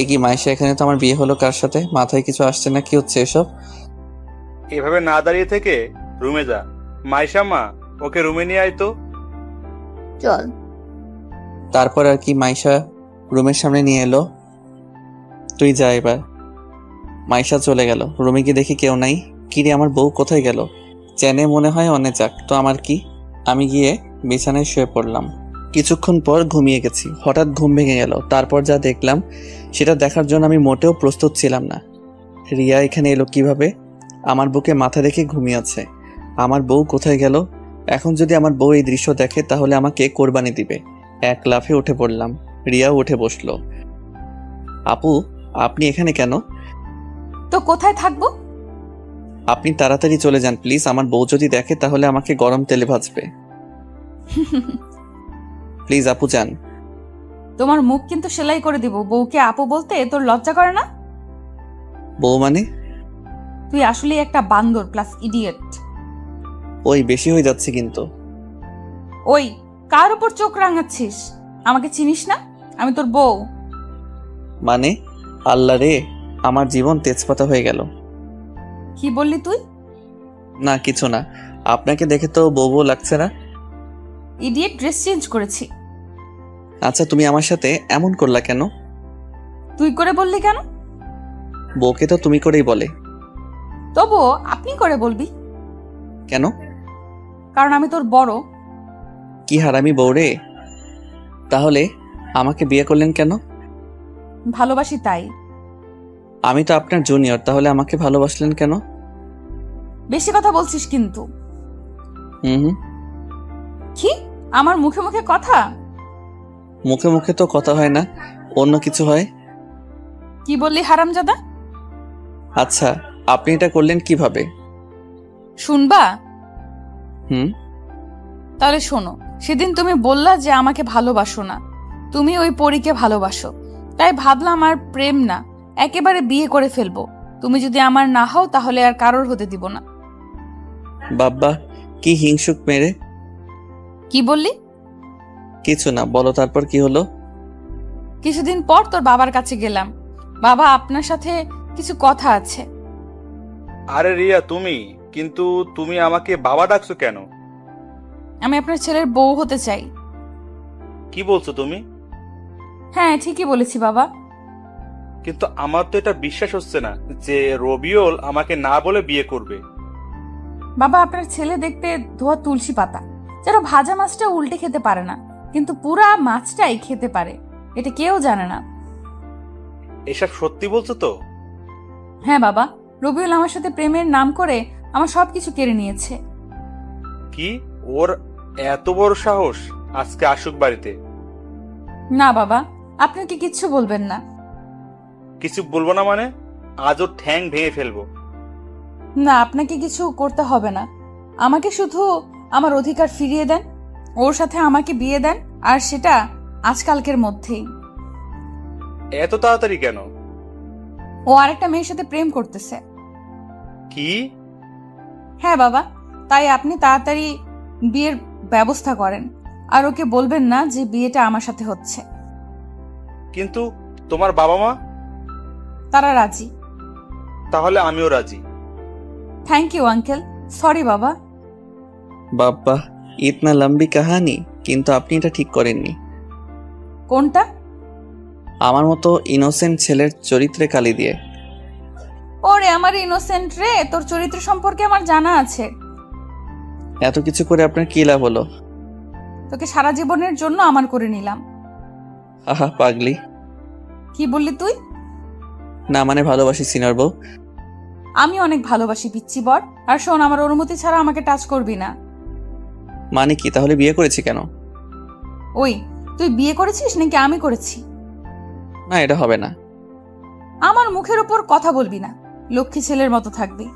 এ কি মাইশা, এখানে তো আমার বিয়ে হলো কার সাথে? মাথায় কিছু আসছে না, কি হচ্ছে এসব? এভাবে না দাঁড়িয়ে থেকে রুমে যা। মাইশা মা, ওকে রুমে নিয়ে আয় তো। চল। তারপর আর কি মাইশা রুমের সামনে নিয়ে এলো। তুই যা এবার। মাইশা চলে গেল। রুমে গিয়ে দেখি কেউ নাই। কিরে আমার বউ কোথায় গেল? চেনে মনে হয় অনে যাক তো আমার কি। আমি গিয়ে বিছানায় শুয়ে পড়লাম। কিছুক্ষণ পর ঘুমিয়ে গেছি। হঠাৎ ঘুম ভেঙে গেল। তারপর যা দেখলাম সেটা দেখার জন্য আমি মোটেও প্রস্তুত ছিলাম না। রিয়া এখানে এলো কিভাবে? আমার বুকে মাথা রেখে ঘুমিয়ে আছে। আমার বউ কোথায় গেল? এখন যদি আমার বউ এই দৃশ্য দেখে তাহলে আমাকে কোরবানি দিবে। এক লাফে উঠে পড়লাম। রিয়াও উঠে বসলো। আপু, আপনি এখানে কেন? তো কোথায় থাকবো? আপনি তাড়াতাড়ি চলে যান প্লিজ। আমার বউ যদি দেখে তাহলে আমাকে গরম তেলে ভাজবে। প্লিজ আপু যান। তোমার মুখ কিন্তু সেলাই করে দিব। বউকে আপু বলতে তোর লজ্জা করে না? বউ মানে? তুই আসলে একটা বান্দর প্লাস ইডিয়েট। ওই বেশি হয়ে যাচ্ছে কিন্তু। ওই, কার উপর চোখ রাঙাচ্ছিস? আমাকে চিনিস না? আমি তোর বউ। মানে? আল্লাহ রে, আমার জীবন তেজপাতা হয়ে গেল। কি বললি তুই? না কিছু না। আপনাকে দেখে তো বউ বউ লাগছে না। ইডিয়েট, ড্রেস চেঞ্জ করেছি। আচ্ছা তুমি আমার সাথে এমন করলা কেন? তুই করে বললি কেন? বউকে তো তুমি করেই বলে। তবুও আপনি করে বলবি কেন? কারণ আমি তোর বড়। কি হারামি বউ রে। তাহলে আমাকে বিয়ে করলেন কেন? ভালোবাসি তাই। আমি তো আপনার জুনিয়র, তাহলে আমাকে ভালোবাসলেন কেন? বেশি কথা বলছিস কিন্তু। হুম। কি? আমার মুখে মুখে কথা? মুখে মুখে তো কথা হয় না, অন্য কিছু হয়। কি বললি হারামজাদা? আচ্ছা আপনি এটা করলেন কিভাবে? শুনবা? হুম। তাহলে শোনো, সেদিন তুমি বললা যে আমাকে ভালোবাসো না, তুমি ওই পরীকে ভালোবাসো। তাই ভাবলাম আর প্রেম না, একেবারে বিয়ে করে ফেলবো। তুমি যদি আমার না হও তাহলে আর কারোর হতে দিব না। বাব্বা, কি হিংসুক মেরে। কি বললি? কিছু না, বলো তারপর কি হলো? কিছুদিন পর তোর বাবার কাছে গেলাম। বাবা, আপনার সাথে কিছু কথা আছে। আরে রিয়া তুমি, কিন্তু তুমি আমাকে বাবা ডাকছো কেন? আমি আপনার ছেলের বউ হতে চাই। কি বলছো তুমি? হ্যাঁ ঠিকই বলেছি বাবা। কিন্তু আমার তো এটা বিশ্বাস হচ্ছে না যে রবিউল আমাকে না বলে বিয়ে করবে। বাবা, আপনার ছেলে দেখতে ধোয়া তুলসী পাতা, যেন ভাজা মাছটা উল্টে খেতে পারে না, কিন্তু পুরা মাছটাই খেতে পারে। এটা কেউ জানে না। এসব সত্যি বলছো তো? হ্যাঁ বাবা, রবিউল আমার সাথে প্রেমের নাম করে আমার সবকিছু কেড়ে নিয়েছে। কি? ওর এত বড় সাহস? আজকে আসুক বাড়িতে। না বাবা, আপনাকে কিচ্ছু বলবেন না। কিছু বলবো না মানে? আজ ওর ঠ্যাং ভেঙে ফেলবো। না, আপনাকে কিছু করতে হবে না। আমাকে শুধু আমার অধিকার ফিরিয়ে দেন, ওর সাথে আমাকে বিয়ে দেন, আর সেটা আজকালকের মধ্যেই। এত তাড়াতাড়ি কেন? ও আরেকটা মেয়ের সাথে প্রেম করতেছে। কি? হ্যাঁ বাবা, তাই আপনি তাড়াতাড়ি বিয়ের ব্যবস্থা করেন, আর ওকে বলবেন না যে বিয়েটা আমার সাথে হচ্ছে। কিন্তু তোমার বাবা মা? তারা রাজি। তাহলে আমিও রাজি। Thank you uncle. সরি বাবা। বাব্বা, ইতনা লম্বি কাহানি। কিন্তু আপনি এটা ঠিক করেননি। কোনটা? আমার মতো ইনোসেন্ট ছেলের চরিত্রে কালি দিয়ে। ওরে আমার ইনোসেন্ট রে, তোর চরিত্র সম্পর্কে আমার জানা আছে। এত কিছু করে আপনার কি লাভ হলো? তোকে সারা জীবনের জন্য আমার করে নিলাম। আহা পাগলি। কি বললি তুই? না মানে ভালোবাসি সিনিয়র বউ। আমি অনেক ভালোবাসি পিচ্ছি বর। আর শোন, আমার অনুমতি ছাড়া আমাকে টাচ করবি না। মানে কি? তাহলে বিয়ে করেছি কেন? ওই, তুই বিয়ে করেছিস নাকি আমি করেছি? না এটা হবে না। আমার মুখের উপর কথা বলবি না, লক্ষ্মী ছেলের মতো থাকবি।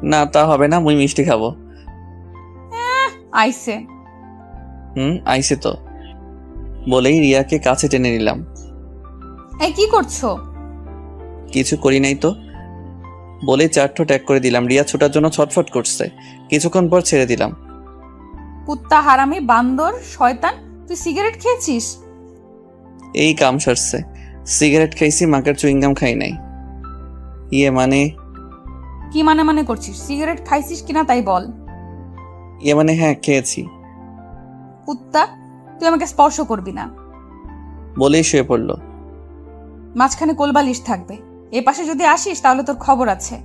না তা হবে না, মুই মিষ্টি খাবো। আইসে। আইসে তো। বলেই রিয়াকে কাছে টেনে নিলাম। এই কি করছো? কিছু করি নাই তো। বলেই চারঠো ট্যাগ করে দিলাম। রিয়া ছোটার জন্য ছটফট করছে। কিছুক্ষণ পর ছেড়ে দিলাম। কুত্তা, হারামি, বান্দর, শয়তান, তুই সিগারেট খেয়েছিস? এই কাম সারছে। সিগারেট খাইছি, মাকের চুইংগাম খাই নাই। ইয়ে মানে? কি মানে করছিস? সিগারেট খাইছিস কিনা তাই বল। ইয়ে মানে হ্যাঁ খেয়েছি। কুত্তা, তুই তুই আমাকে স্পর্শ করবি না। বলেই শুয়ে পড়ল। মাঝখানে কোলবালিশ থাকবে, এ পাশে যদি আসিস তাহলে তোর খবর আছে।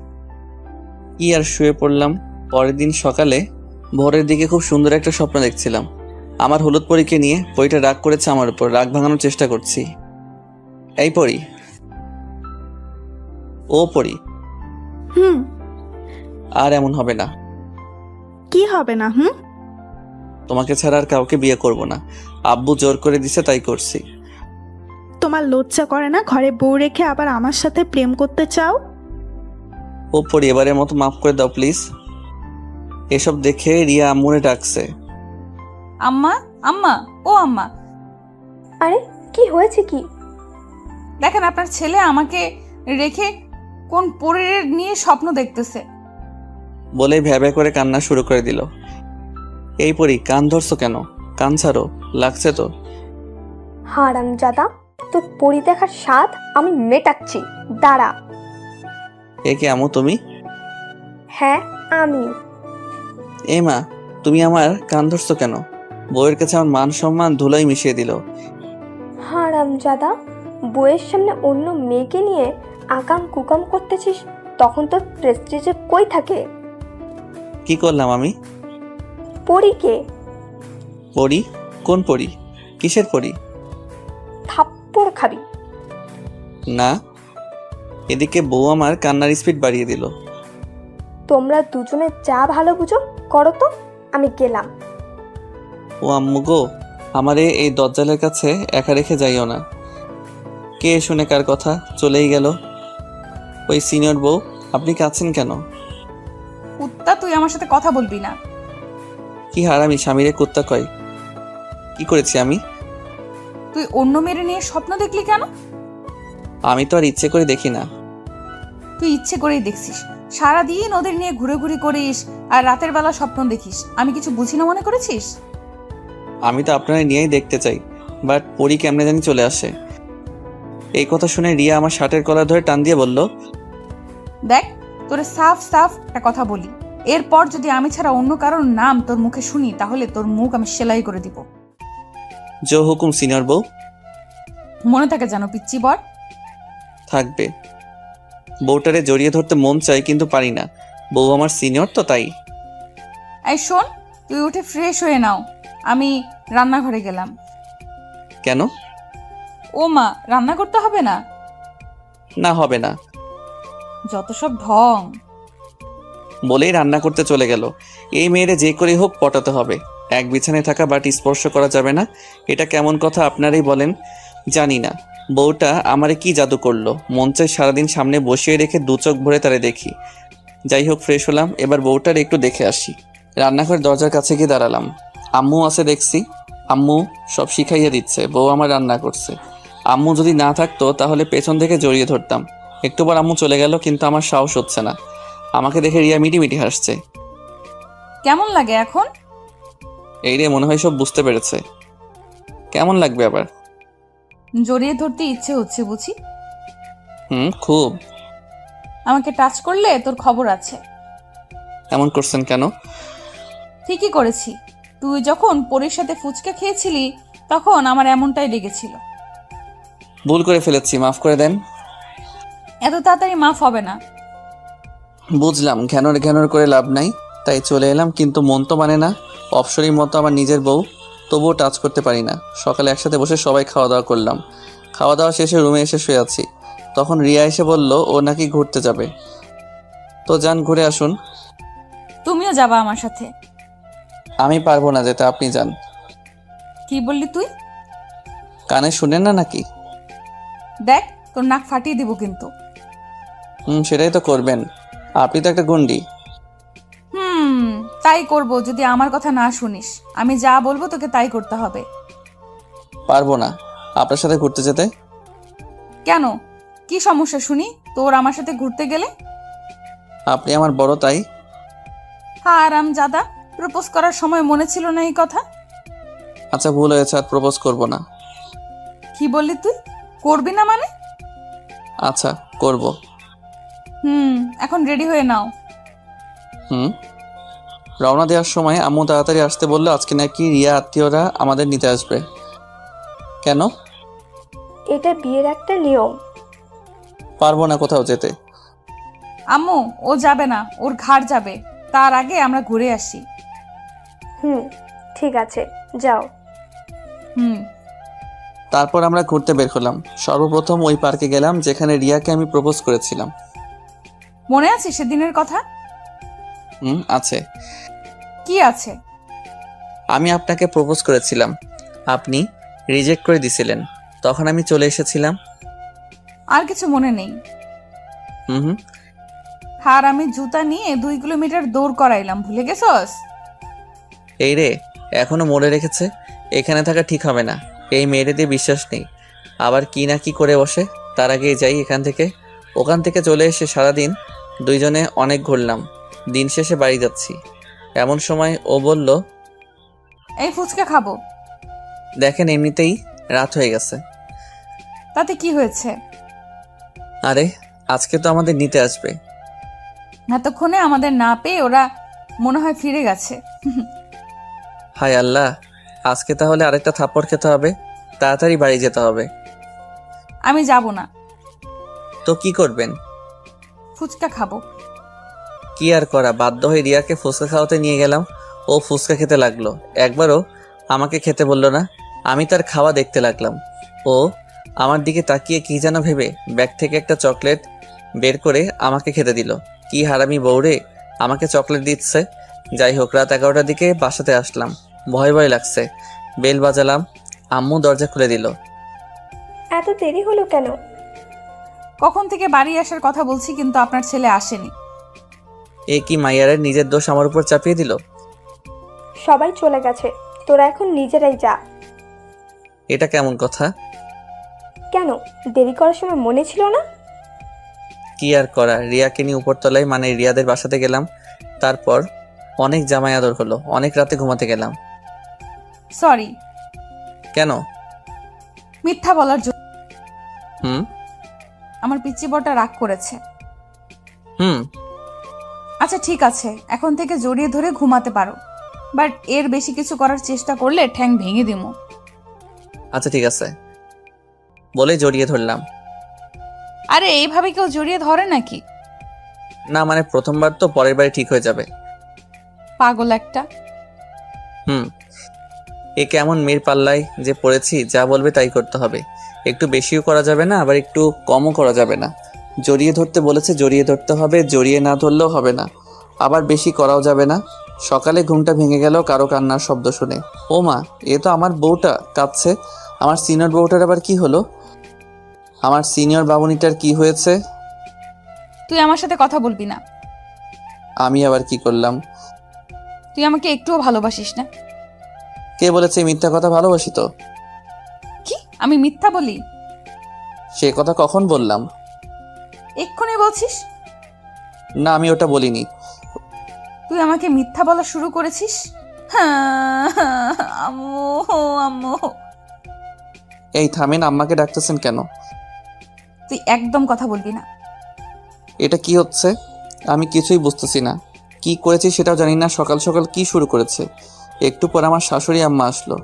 কি আর শুয়ে পড়লাম। পরের দিন সকালে ভোরের দিকে খুব সুন্দর একটা স্বপ্ন দেখছিলাম। আমার হলুদ পরীকে নিয়ে পরীটা রাগ করেছে আমার উপর, রাগ ভাঙানোর চেষ্টা করছি। এই পরী, ও পরী, হুম। আর এমন হবে না। কি হবে না? তোমাকে ছাড়া আর কাউকে বিয়ে করব না। আব্বু জোর করে দিছে তাই করছি। তোমার লজ্জা করে না ঘরে বউ রেখে আবার আমার সাথে প্রেম করতে চাও? ও পরী, এবারের মতো মাফ করে দাও প্লিজ। এসব দেখে রিয়া আম্মুরে ডাকছে। আম্মা, আম্মা, ও আম্মা, আরে কি হয়েছে কি? দেখেন আপনার ছেলে আমাকে রেখে কোন পরীর নিয়ে স্বপ্ন দেখতেছে। বলেই ভ্যাবে করে কান্না শুরু করে দিল। এই পরী, কান ধরছো কেন? কান ছাড়ো, লাগছে তো। হারামজাদা, তোর পরি দেখার স্বাদ আমি মেটাচ্ছি, দাঁড়া। এ কি আম্মু তুমি? হ্যাঁ আমি। এ মা, তুমি আমার কান ধরছো কেন? বউয়ের কাছে আমার মান সম্মান ধুলাই মিশিয়ে দিল। হারামজাদা, বইয়ের সামনে অন্য মেয়েকে নিয়ে আকাম কুকাম করতেছিস, তখন তোর প্রেস্টিজে কই থাকে? কি করলাম আমি? পরীকে পরী? কোন পরী? কিসের পরী? থাপ্পড় খাবি। না। এদিকে বউ আমার কান্নার স্পিড বাড়িয়ে দিল। তোমরা দুজনে যা ভালো বুঝো করো তো, আমি গেলাম। ও আম্মু গো, আমারে এই দজ্জালের কাছে একা রেখে যাইও না। কে শুনে কার কথা চলেই গেল। ওই সিনিয়র বউ, আপনি কাঁদছেন কেন? কুত্তা, তুই আমার সাথে কথা বলবি না। কি হারামি স্বামীরে কুত্তা কয়? কি করেছি আমি? তুই অন্য মেয়ের নিয়ে স্বপ্ন দেখলি কেন? আমি তো আর ইচ্ছে করে দেখি না। তুই ইচ্ছে করেই দেখছিস, সারাদিন ওদের নিয়ে ঘুরে ঘুরে করিস আর রাতের বেলা স্বপ্ন দেখিস। আমি কিছু বুঝি না মনে করেছিস? আমি তো আপনারা নিয়েই দেখতে চাই, বাট পরী কেমনে জানি চলে আসে। এই কথা শুনে রিয়া আমার শার্টের কলার ধরে টান দিয়ে বলল, দেখ, তোরে সাফ সাফ একটা কথা বলি, এরপর যদি আমি ছাড়া অন্য কারোর নাম তোর মুখে শুনি তাহলে তোর মুখ আমি সেলাই করে দিব। জো হুকুম সিনিয়র বউ। মনে থাকে জানো পিচ্চি বর। থাকবে। বউটারে জড়িয়ে ধরতে মন চাই কিন্তু পারি না। বউ আমার সিনিয়র তো তাই। এই শোন, তুই উঠে ফ্রেশ হয়ে নাও, আমি রান্নাঘরে গেলাম। কেন? ও মা, রান্না করতে হবে না? না, হবে না। যত সব ঢং। বলেই রান্না করতে চলে গেল। এই মেয়েরে যে করে হোক পটাতে হবে। এক বিছানায় থাকা বাটি স্পর্শ করা যাবে না, এটা কেমন কথা আপনারাই বলেন। জানি না বউটা আমারে কি জাদু করলো, মন চাই সারাদিন সামনে বসিয়ে রেখে দু চোখ ভরে তারে দেখি। যাই হোক, ফ্রেশ হলাম, এবার বউটার একটু দেখে আসি। রান্নাঘরের দরজার কাছে গিয়ে দাঁড়ালাম। আম্মু আছে দেখছি। আম্মু সব শিখাইয়া দিচ্ছে, বউ আমার রান্না করছে। আম্মু যদি না থাকতো তাহলে পেছন থেকে জড়িয়ে ধরতাম। একটুবার আম্মু চলে গেল, কিন্তু আমার সাহস হচ্ছে না। আমাকে দেখে রিয়া মিটি হাসছে। কেমন লাগে এখন? এই রে, মনে হয় সব বুঝতে পেরেছে। কেমন লাগবে আবার? জড়িয়ে ধরতে ইচ্ছে হচ্ছে বুঝি। খুব। আমাকে টাচ করলে তোর খবর আছে। এমন করছেন কেন? ঠিকই করেছি। তুই যখন পরীর সাথে ফুচকা খেয়েছিলি তখন আমার এমনটাই লেগেছিল। ভুল করে ফেলেছি, মাফ করে দেন। এত তাড়াতাড়ি মাফ হবে না। বুঝলাম ঘ্যানর করে লাভ নাই, তাই চলে এলাম, কিন্তু মন তো মানে না। অপসরীর মতো আমার নিজের বউ, তবুও টাচ করতে পারি না। সকালে একসাথে বসে সবাই খাওয়া দাওয়া করলাম। খাওয়া দাওয়া শেষে রুমে এসে শুয়ে আছি। তখন রিয়া এসে বলল ও নাকি ঘুরতে যাবে। তো যান, ঘুরে আসুন। তুমিও যাবা আমার সাথে? আমি পারবো না যেতে, আপনি যান। কি বললি তুই? কানে শুনেন না নাকি? দেখ, তোর নাক ফাটিয়ে দিব কিন্তু। সেটাই তো করবেন, আপনি তো একটা গুন্ডি। তাই করব যদি আমার কথা না শুনিস। আমি যা বলবো তোকে তাই করতে হবে। পারবো না আপনার সাথে ঘুরতে যেতে। কেন, কি সমস্যা শুনি তোর আমার সাথে ঘুরতে গেলে? আপনি আমার বড় তাই। হারামজাদা, প্রপোজ করার সময় মনে ছিল না এই কথা? আচ্ছা, ভুল হয়েছে, আর প্রপোজ করব না। কি বললি তুই? করবি না মানে? আচ্ছা, করব। এখন রেডি হয়ে নাও। রওনা দেওয়ার সময় আম্মু তাড়াতাড়ি আসতে বললো আজকে নাকি রিয়া আত্মীয়রা আমাদের নিতে আসবে। কেন? এটা বিয়ের একটা নিয়ম। পারবো না কোথাও যেতে। আম্মু ও যাবে না, ওর ঘাড় যাবে। তার আগে আমরা ঘুরে আসি। ঠিক আছে, যাও। তারপর আমরা ঘুরতে বের হলাম। সর্বপ্রথম ওই পার্কে গেলাম যেখানে রিয়াকে আমি প্রপোজ করেছিলাম। মনে আছে সেদিনের কথা? আছে। কি আছে? আমি আপনাকে প্রপোজ করেছিলাম, আপনি রিজেক্ট করে দিছিলেন। তখন আমি চলে এসেছিলাম। আর কিছু মনে নেই? হুম। আর আমি জুতা নিয়ে 2 কিলোমিটার দৌড় করাইলাম, ভুলে গেছস? এই রে, এখনো মনে রেখেছে। এখানে থাকা ঠিক হবে না, এই মেয়েদের দিয়ে বিশ্বাস নেই। আবার কি না কি করে বসে। তার আগেই যাই এখান থেকে। ওখান থেকে চলে এসে সারাদিন দুইজনে অনেক ঘুরলাম। দিন শেষে বাড়ি যাচ্ছি এমন সময় ও বলল, এই ফুচকা খাবো। দেখেন এমনিতেই রাত হয়ে গেছে। তাতে কি হয়েছে? আরে আজকে তো আমাদের নিতে আসবে। এতক্ষণে আমাদের না পেয়ে ওরা মনে হয় ফিরে গেছে। হায় আল্লাহ, আজকে তাহলে আরেকটা থাপ্পড় খেতে হবে। তাড়াতাড়ি বাড়ি যেতে হবে। আমি যাব না। তো কি করবেন? ফুচকা খাবো। কি আর করা, বাধ্য হয়ে রিয়াকে ফুচকা খাওয়াতে নিয়ে গেলাম। ও ফুচকা খেতে লাগলো, একবারও আমাকে খেতে বললো না। আমি তার খাওয়া দেখতে লাগলাম। ও আমার দিকে তাকিয়ে কি যেন ভেবে ব্যাগ থেকে একটা চকলেট বের করে আমাকে খেতে দিল। কি হারামি বউরে, আমাকে চকলেট দিচ্ছে। যাই হোক, রাত 11টার দিকে বাসাতে আসলাম। ভয় ভয় লাগছে। বেল বাজালাম, আম্মু দরজা খুলে দিল। এত দেরি হলো কেন? কখন থেকে বাড়ি আসার কথা বলছি, কিন্তু আপনার ছেলে আসেনি। এ কি মাইয়ারের নিজের দোষ আমার উপর চাপিয়ে দিল? সবাই চলে গেছে, তোরা এখন নিজেরাই যা। এটা কেমন কথা? কেন, দেরি করার সময় মনে ছিল না? কি আর করা, রিয়াকে নিয়ে উপরতলায় মানে রিয়াদের বাসাতে গেলাম। তারপর অনেক জামাই আদর হলো, অনেক রাতে ঘুমাতে গেলাম। সরি। কেন? মিথ্যা বলার জন্য। হুম আমার পিচ্চি বড়টা রাগ করেছে। হুম আচ্ছা ঠিক আছে, এখন থেকে জড়িয়ে ধরে ঘুমাতে পারো, বাট এর বেশি কিছু করার চেষ্টা করলে ঠ্যাং ভেঙে দিমু। আচ্ছা ঠিক আছে বলে জড়িয়ে ধরলাম। আরে এইভাবে কেউ জড়িয়ে ধরে নাকি? না মানে প্রথমবার তো, পরের বারে ঠিক হয়ে যাবে। পাগল একটা। এ কেমন মেয়ের পাল্লায় যে পড়েছি, যা বলবে তাই করতে হবে। একটু বেশিও করা যাবে না, আবার একটু কমও করা যাবে না। জড়িয়ে ধরতে বলেছে, জড়িয়ে ধরতে হবে, জড়িয়ে না ধরলেও হবে না। আবার বেশি করাও যাবে না। সকালে ঘুমটা ভেঙে গেল কারো কান্নার শব্দ শুনে। ও মা, এ তো আমার বউটা কাঁদছে। আমার সিনিয়র বউটার আবার কি হলো? আমার সিনিয়র বাবুনিটার কি হয়েছে? তুই আমার সাথে কথা বলবি না। আমি আবার কি করলাম? তুই আমাকে একটুও ভালোবাসিস না। কে বলেছে মিথ্যা কথা? ভালোবাসি তো। কি আমি মিথ্যা বলি? সে কথা কখন বললাম? এক্ষুনি বলছিস। না আমি ওটা বলিনি। তুই আমাকে মিথ্যা বলা শুরু করেছিস। হ্যাঁ, আম্মু আম্মু। এই থামেন, আম্মাকে ডাকতেছেন কেন? তুই একদম কথা বলবি না। এটা কি হচ্ছে? আমি কিছুই বুঝতেছি না। কি করেছি সেটাও জানি না। সকাল সকাল কি শুরু করেছে? একটু পর আমার শাশুড়ি আম্মা আসলো।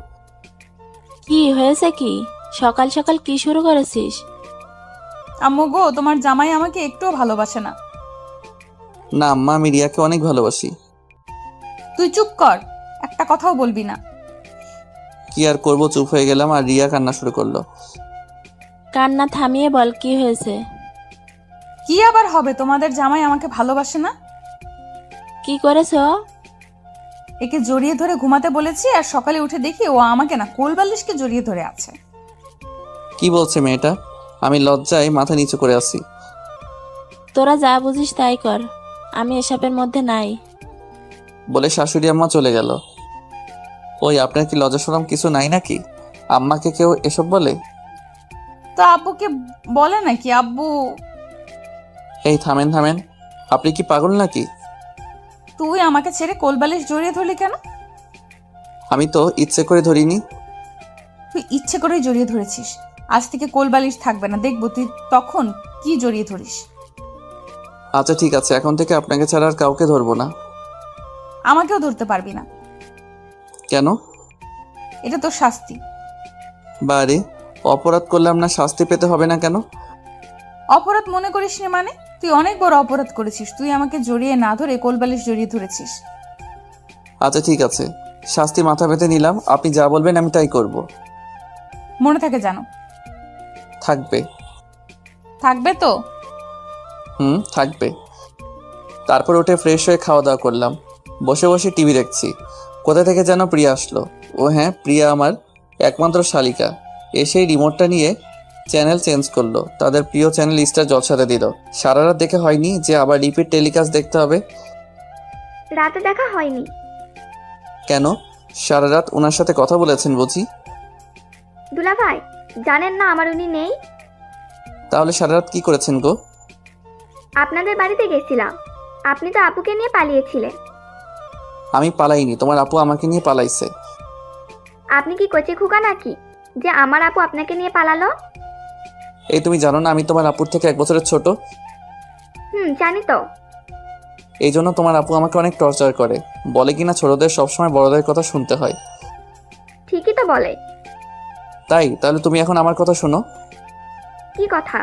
কি হয়েছে? কি সকাল সকাল কি শুরু করেছিস? আম্মু গো, তোমার জামাই আমাকে একটুও ভালোবাসে না। না আম্মা, আমি রিয়াকে অনেক ভালোবাসি। তুই চুপ কর, একটা কথাও বলবি না। কি আর করব, চুপ হয়ে গেলাম। আর রিয়া কান্না শুরু করলো। কান্না থামিয়ে বল, কি হয়েছে? কি আবার হবে? তোমাদের জামাই আমাকে ভালোবাসে না। কি করেছো? একে জড়িয়ে ধরে ঘুমাতে বলেছি, আর সকালে উঠে দেখি ও আমাকে না কোলবালিশকে জড়িয়ে ধরে আছে। কি বলছে মেয়েটা? আমি লজ্জায় মাথা নিচু করে আছি। তোরা যা বুঝিস তাই কর, আমি এসবের মধ্যে নাই। বলে শাশুড়ি আম্মা চলে গেল। ওই আপনার কি লজ্জা শরম কিছু নাই নাকি? আম্মাকে কেউ এসব বলে? তো আব্বুকে বলে নাকি? আব্বু। এই থামেন থামেন, আপনি কি পাগল নাকি? তুই আমাকে ছেড়ে কোলবালিশ জড়িয়ে ধরলি কেন? আমি তো ইচ্ছে করে ধরিনি। তুই ইচ্ছে করেই জড়িয়ে ধরেছিস। আজ থেকে কোলবালিশ থাকবে না, দেখবো তুই তখন কি জড়িয়ে ধরিস। আচ্ছা ঠিক আছে, এখন থেকে আপনাকে ছাড়া আর কাউকে ধরবো না। আমাকেও ধরতে পারবি না। কেন? এটা তোর শাস্তি। বারে, অপরাধ করলাম না, শাস্তি পেতে হবে না কেন? অপরাধ মনে করিস নি মানে? তুই অনেক বড় অপরাধ করেছিস। তুই আমাকে জড়িয়ে না ধরে কোলবালিশ জড়িয়ে ধরেছিস। আচ্ছা ঠিক আছে, শাস্তি মাথা পেতে নিলাম। আপনি যা বলবেন আমি তাই করব। মনে থাকে জানো। থাকবে। থাকবে তো? থাকবে। তারপর উঠে ফ্রেশ হয়ে খাওয়া দাওয়া করলাম। বসে বসে টিভি দেখছি। কোথা থেকে যেন প্রিয়া আসলো। ও হ্যাঁ, প্রিয়া আমার একমাত্র শালিকা। এসেই রিমোটটা নিয়ে চ্যানেল চেঞ্জ করলো। তাদের প্রিয় চ্যানেল স্টার জলসাতে দিল। সারা রাত দেখে হয়নি যে আবার রিপিট টেলিকাস্ট দেখতে হবে। রাতে দেখা হয়নি। কেন? সারা রাত ওনার সাথে কথা বলেছেন বুঝি? দুলাভাই, জানেন না আমার উনি নেই? তাহলে সারা রাত কি করেছেন গো? আপনাদের বাড়িতে গেছিলাম। আপনি তো আপুকে নিয়ে পালিয়েছিলেন। আমি পালাইনি, তোমার আপু আমাকে নিয়ে পালাইছে। আপনি কি কচি খুকা নাকি যে আমার আপু আপনাকে নিয়ে পালালো? এই তুমি জানো না আমি তোমার আপুর থেকে 1 বছরের ছোট? জানি তো। এই জন্য তোমার আপু আমাকে অনেক টর্চার করে। বলে কিনা ছোটদের সবসময় বড়দের কথা শুনতে হয়। ঠিকই তো বলে। তাহলে তুমি এখন আমার কথা শোনো। কি কথা?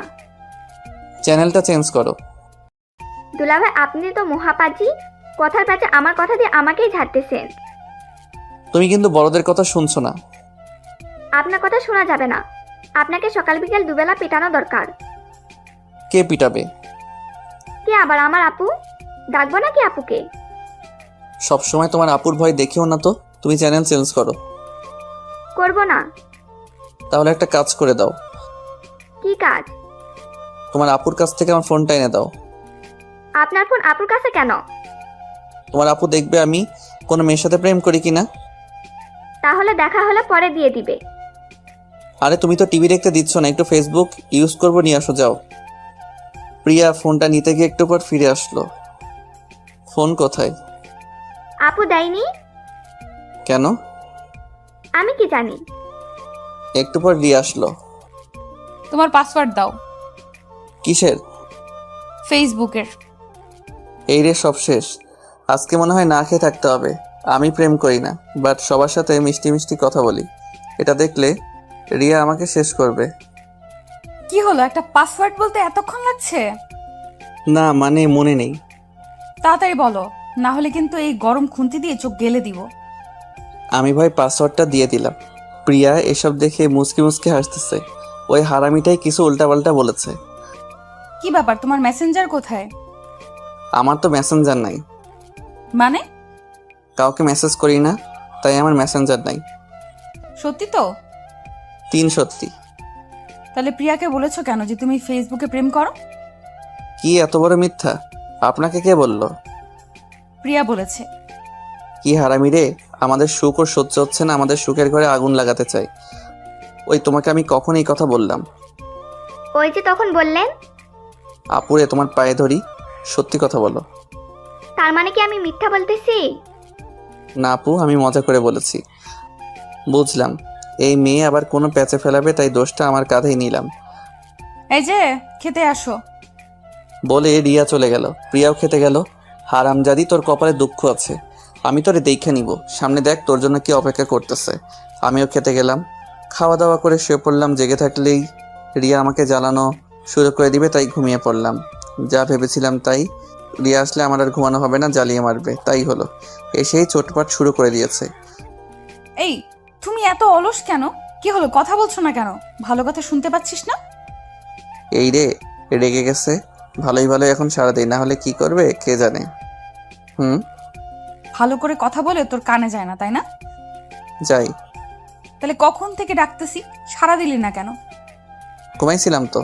চ্যানেলটা চেঞ্জ করো। দুলাভাই, আপনি তো মহাপাজি। কথার প্যাচে আমার কথা দিয়ে আমাকেই ঝাড়তেছেন। তুমি কিন্তু বড়দের কথা শুনছো না। আপনার কথা শোনা যাবে না। আপনাকে সকাল বিকেল দুবেলা পেটানো দরকার। কে পিটাবে? কে আবার? আমার আপু। ডাকবো নাকি আপুকে? সবসময় তোমার আপুর ভয় দেখিও না তো। তুমি চ্যানেল চেঞ্জ করো। করব না। তাহলে একটা কাজ করে দাও। কি কাজ? তোমার আপুর কাছ থেকে আমার ফোনটা এনে দাও। আপনার ফোন আপুর কাছে কেন? তোমার আপু দেখবে আমি কোনো মেয়ের সাথে প্রেম করি কিনা। তাহলে দেখা হলে পরে দিয়ে দিবে। আরে তুমি তো টিভি দেখতে দিচ্ছ না, একটু ফেসবুক ইউজ করবো, নিয়ে আসো যাও। প্রিয়া ফোনটা নিতে গিয়ে একটু পর ফিরে আসলো। ফোন কোথায়? আপু দেয়নি। কেন? আমি কি জানি। একটু পর দিয়ে আসলো। তোমার পাসওয়ার্ড দাও। কিসের? ফেসবুকের। এই রে, সব শেষ। আজকে মনে হয় না খেয়ে থাকতে হবে। আমি প্রেম করি না, বাট সবার সাথে মিষ্টি মিষ্টি কথা বলি। এটা দেখলে রিয়া আমাকে শেষ করবে। কি হলো, একটা পাসওয়ার্ড বলতে এতক্ষণ লাগছে? না মানে মনে নেই। তাড়াতাড়ি বলো, না হলে কিন্তু এই গরম খুন্তি দিয়ে চোখ গেলে দিব। আমি ভাই পাসওয়ার্ডটা দিয়ে দিলাম। প্রিয়া এসব দেখে মুচকি মুচকি হাসতেছে। ওই হারামিটাই কিছু উল্টাপাল্টা বলেছে। কি ব্যাপার, তোমার মেসেঞ্জার কোথায়? আমার তো মেসেঞ্জার নাই। মানে? কাউকে মেসেজ করি না, তাই আমার মেসেঞ্জার নাই। সত্যি তো? 3 সত্যি। তাহলে প্রিয়াকে বলেছো কেন যে তুমি ফেসবুকে প্রেম করো? কি এত বড় মিথ্যা? আপনাকে কে বলল? প্রিয়া বলেছে। কি হারামি রে, আমাদের সুখ ওর সহ্য হচ্ছে না, আমাদের সুখের ঘরে আগুন লাগাতে চাই। ওই তোমাকে আমি কখন এই কথা বললাম? ওই যে তখন বললেন। আপুরে তোমার পায়ে ধরি, সত্যি কথা বলো। তার মানে কি আমি মিথ্যা বলতেছি? না আপু, আমি মজা করে বলেছি। বুঝলাম এই মেয়ে আবার কোনো প্যাচে ফেলাবে, তাই দোষটা আমার কাঁধেই নিলাম। এই যে খেতে আসো। বলে রিয়া চলে গেল। প্রিয়াও খেতে গেল। হারামজাদি, তোর কপালে দুঃখ আছে। আমি তোরে দেখে নিব, সামনে দেখ তোর জন্য কি অপেক্ষা করতেছে। আমিও খেতে গেলাম। খাওয়া দাওয়া করে শুয়ে পড়লাম। জেগে থাকলেই রিয়া আমাকে জ্বালানো শুরু করে দিবে, তাই ঘুমিয়ে পড়লাম। যা ভেবেছিলাম তাই। রিয়া আসলে আমার আর ঘুমানো হবে না, জ্বালিয়ে মারবে। তাই হলো। এসেই চোটপাট শুরু করে দিয়েছে। এই, তুমি এত অলস কেন? কি হলো, কথা বলছো না কেন? ভালো কথা শুনতে পাচ্ছিস না? এই রে, রেগে গেছে। ভালোই ভালোই এখন সারা দিই, না হলে কি করবে কে জানে। ভালো করে কথা বলে তোর কানে যায় না, তাই না? যাই। তাহলে কখন থেকে ডাকতেছি, সাড়া দিলি না কেন? ঘুমাইছিলাম তো।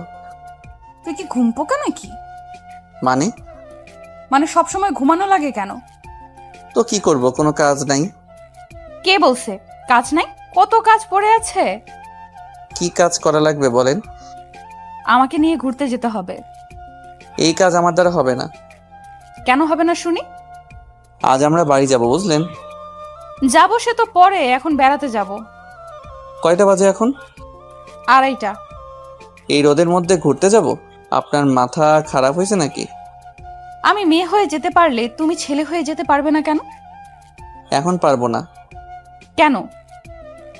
তুই কি ঘুম পোকা নাকি? মানে সবসময় ঘুমানো লাগে কেন? তো কি করব, কোনো কাজ নাই। কে বলছে কাজ নাই? কত কাজ পড়ে আছে। কি কাজ করা লাগবে বলেন? আমাকে নিয়ে ঘুরতে যেতে হবে। এই কাজ আমার দ্বারা হবে না। কেন হবে না শুনি? আজ আমরা বাড়ি যাব, বুঝলেন? যাবো সে তো পরে, এখন বেড়াতে যাব। কয়টা বাজে এখন? 2:30। এই রোদের মধ্যে ঘুরতে যাব? আপনার মাথা খারাপ হয়েছে নাকি? আমি মেয়ে হয়ে যেতে পারলে তুমি ছেলে হয়ে যেতে পারবে না কেন? এখন পারবো না। কেন?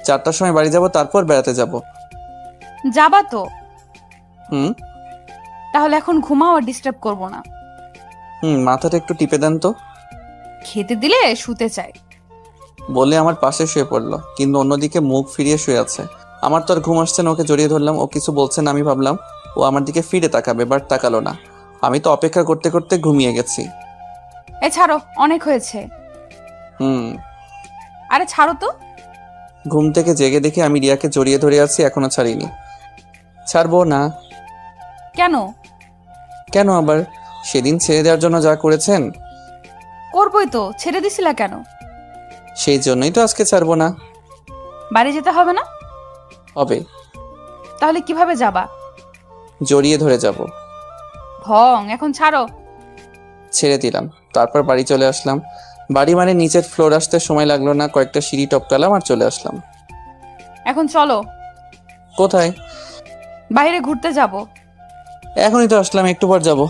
4টার সময় বাড়ি যাব, তারপর বেড়াতে যাব। যাবা তো? হুম তাহলে এখন ঘুমাও, আর ডিস্টার্ব করবো না। মাথাটা একটু টিপে দেন তো। খেতে দিলে শুতে চাই। বলে আমার পাশে শুয়ে পড়লো, কিন্তু অন্যদিকে মুখ ফিরিয়ে শুয়ে আছে। আমার তো আর ঘুম আসছে না, ওকে জড়িয়ে ধরলাম। ও কিছু বলছে না, আমি ভাবলাম ও আমার দিকে ফিরে তাকাবে, বাট তাকালো না। আমি তো অপেক্ষা করতে করতে ঘুমিয়ে গেছি। এ ছাড়ো, অনেক হয়েছে। হুম আরে ছাড়ো তো। ঘুম থেকে জেগে দেখে আমি রিয়াকে জড়িয়ে ধরে আছি, এখনো ছাড়িনি। ছাড়বো না। কেন? কেন আবার? সেদিন ছেড়ে দেওয়ার জন্য যা করেছেন, করবোই তো। ছেড়ে দিছিলা কেন? সেই জন্যই তো আজকে ছাড়বো না। বাড়ি যেতে হবে না? হবে। তাহলে কিভাবে যাবা? জড়িয়ে ধরে যাব। ঢং, এখন ছাড়ো। ছেড়ে দিলাম, তারপর বাড়ি চলে আসলাম। বাড়ি মানে নিচের ফ্লোর আসতে সময় লাগলো না, কয়েকটা সিঁড়ি টপকালাম আর চলে আসলাম। এখন চলো, কোথায়? বাইরে ঘুরতে যাব। এখনই তো আসলাম, একটু পর যাব।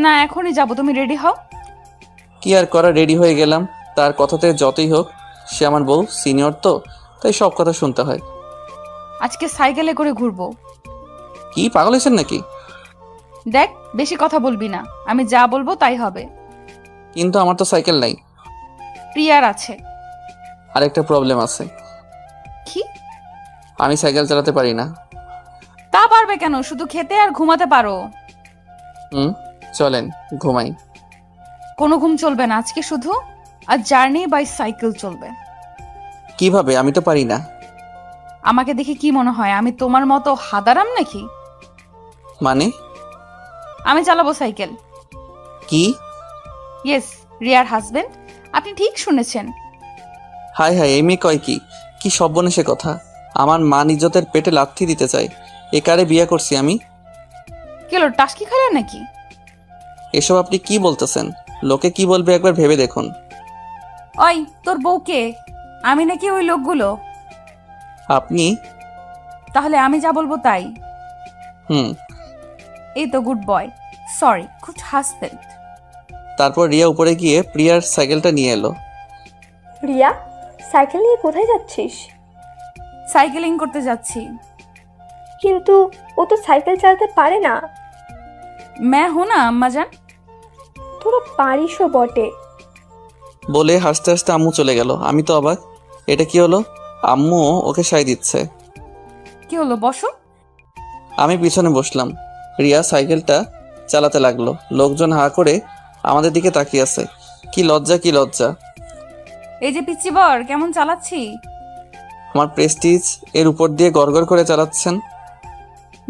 না, এখনই যাব, তুমি রেডি হও। কি আর করা, রেডি হয়ে গেলাম। তার কথাতে যতই হোক, সে আমার বউ, সিনিয়র তো, তাই সব কথা শুনতে হয়। আজকে সাইকেলে করে ঘুরবো। কি পাগল হয়েছেন নাকি? দেখ, বেশি কথা বলবি না, আমি যা বলবো তাই হবে। কিন্তু আমার তো সাইকেল নাই। প্রিয়ার আছে। আরেকটা প্রবলেম আছে, কি? আমি সাইকেল চালাতে পারি না। তা পারবে কেন? শুধু খেতে আর ঘুমাতে পারো। চলেন ঘুমাই। কোনো ঘুম চলবে না আজকে, শুধু আর জার্নি বাই সাইকেল চলবে। কিভাবে? আমি তো পারি না। আমাকে দেখে কি মনে হয় আমি তোমার মতো হাদারাম নাকি? মানে? আমি চালাবো সাইকেল। কি? ইয়েস, রিয়ার হাজবেন্ড। আপনি ঠিক শুনেছেন। হাই হাই, এই মেয়ে কয় কি? কি সর্বনেশে কথা! আমার মান ইজ্জতের পেটে লাথি দিতে চাই। এ কারে বিয়ে করছি আমি? কি হলো, টাস্কি খেলেন নাকি? এসব আপনি কি বলতেছেন? লোকে কি বলবে একবার ভেবে দেখুন। ওই, তোর বউকে? আমি নাকি ওই লোকগুলো? আপনি? তাহলে আমি যা বলবো তাই। হুম এই তো good boy, sorry, good husband. তারপর রিয়া উপরে গিয়ে প্রিয়ার সাইকেলটা নিয়ে এলো। রিয়া, সাইকেল নিয়ে কোথায় যাচ্ছিস? সাইকেলিং করতে যাচ্ছি। কিন্তু ও তো সাইকেল চালাতে পারে না। मैं हूं ना अम्मा जान। তোরা পারিসও বটে। বলে হাসতে হাসতে আম্মু চলে গেল। আমি তো অবাক, এটা কি হলো? আম্মু ওকে সাই দিচ্ছে। কি হলো, বসো। আমি পিছনে বসলাম। রিয়া সাইকেলটা চালাতে লাগলো। লোকজন হা করে আমাদের দিকে তাকিয়ে আছে। কি লজ্জা, কি লজ্জা! এই যে পিচ্চি বর, কেমন চালাচ্ছি? আমার প্রেস্টিজ এর উপর দিয়ে গড়গড় করে চালাচ্ছেন।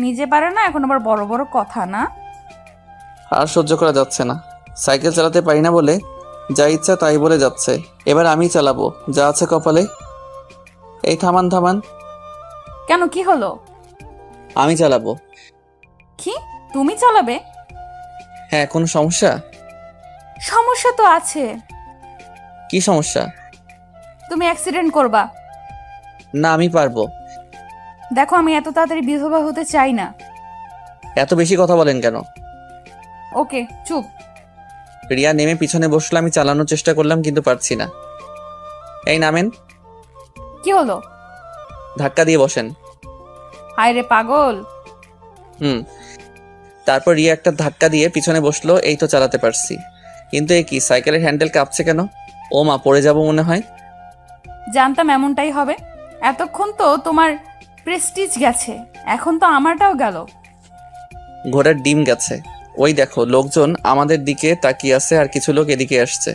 নিজে পারে না, এখন আবার বড় বড় কথা না। আর সহ্য করা যাচ্ছে না। সাইকেল চালাতে পারি না বলে যা ইচ্ছা তাই বলে যাচ্ছে। এবার আমি চালাবো যা আছে কপালে। এই থামান থামান। কেন, কি হলো? আমি চালাবো। কি, তুমি চালাবে? হ্যাঁ, কোনো সমস্যা? সমস্যা তো আছে। কি সমস্যা? তুমি অ্যাক্সিডেন্ট করবা। না, আমি পারবো। দেখো, আমি এত তাড়াতাড়ি বিধবা হতে চাই না। এত বেশি কথা বলেন কেন? ওকে, চুপ। রিয়া নেমে পিছনে বসলো। আমি চালানোর চেষ্টা করলাম, কিন্তু পারছি না। এই নামেন। কি হলো? ধাক্কা দিয়ে বসেন। হায় রে পাগল। তারপর রিয়া একটা ধাক্কা দিয়ে পিছনে বসলো। এই তো চালাতে পারছি। কিন্তু এ কি, সাইকেলের হ্যান্ডেল কাঁপছে কেন? ও মা, পড়ে যাব মনে হয়। জানতাম এমনটাই হবে। এতক্ষণ তো তোমার প্রেস্টিজ গেছে, এখন তো আমারটাও গেল। ঘোড়ার ডিম গেছে। ওই দেখো, লোকজন আমাদের দিকে তাকিয়ে আছে, আর কিছু লোক এদিকে আসছে।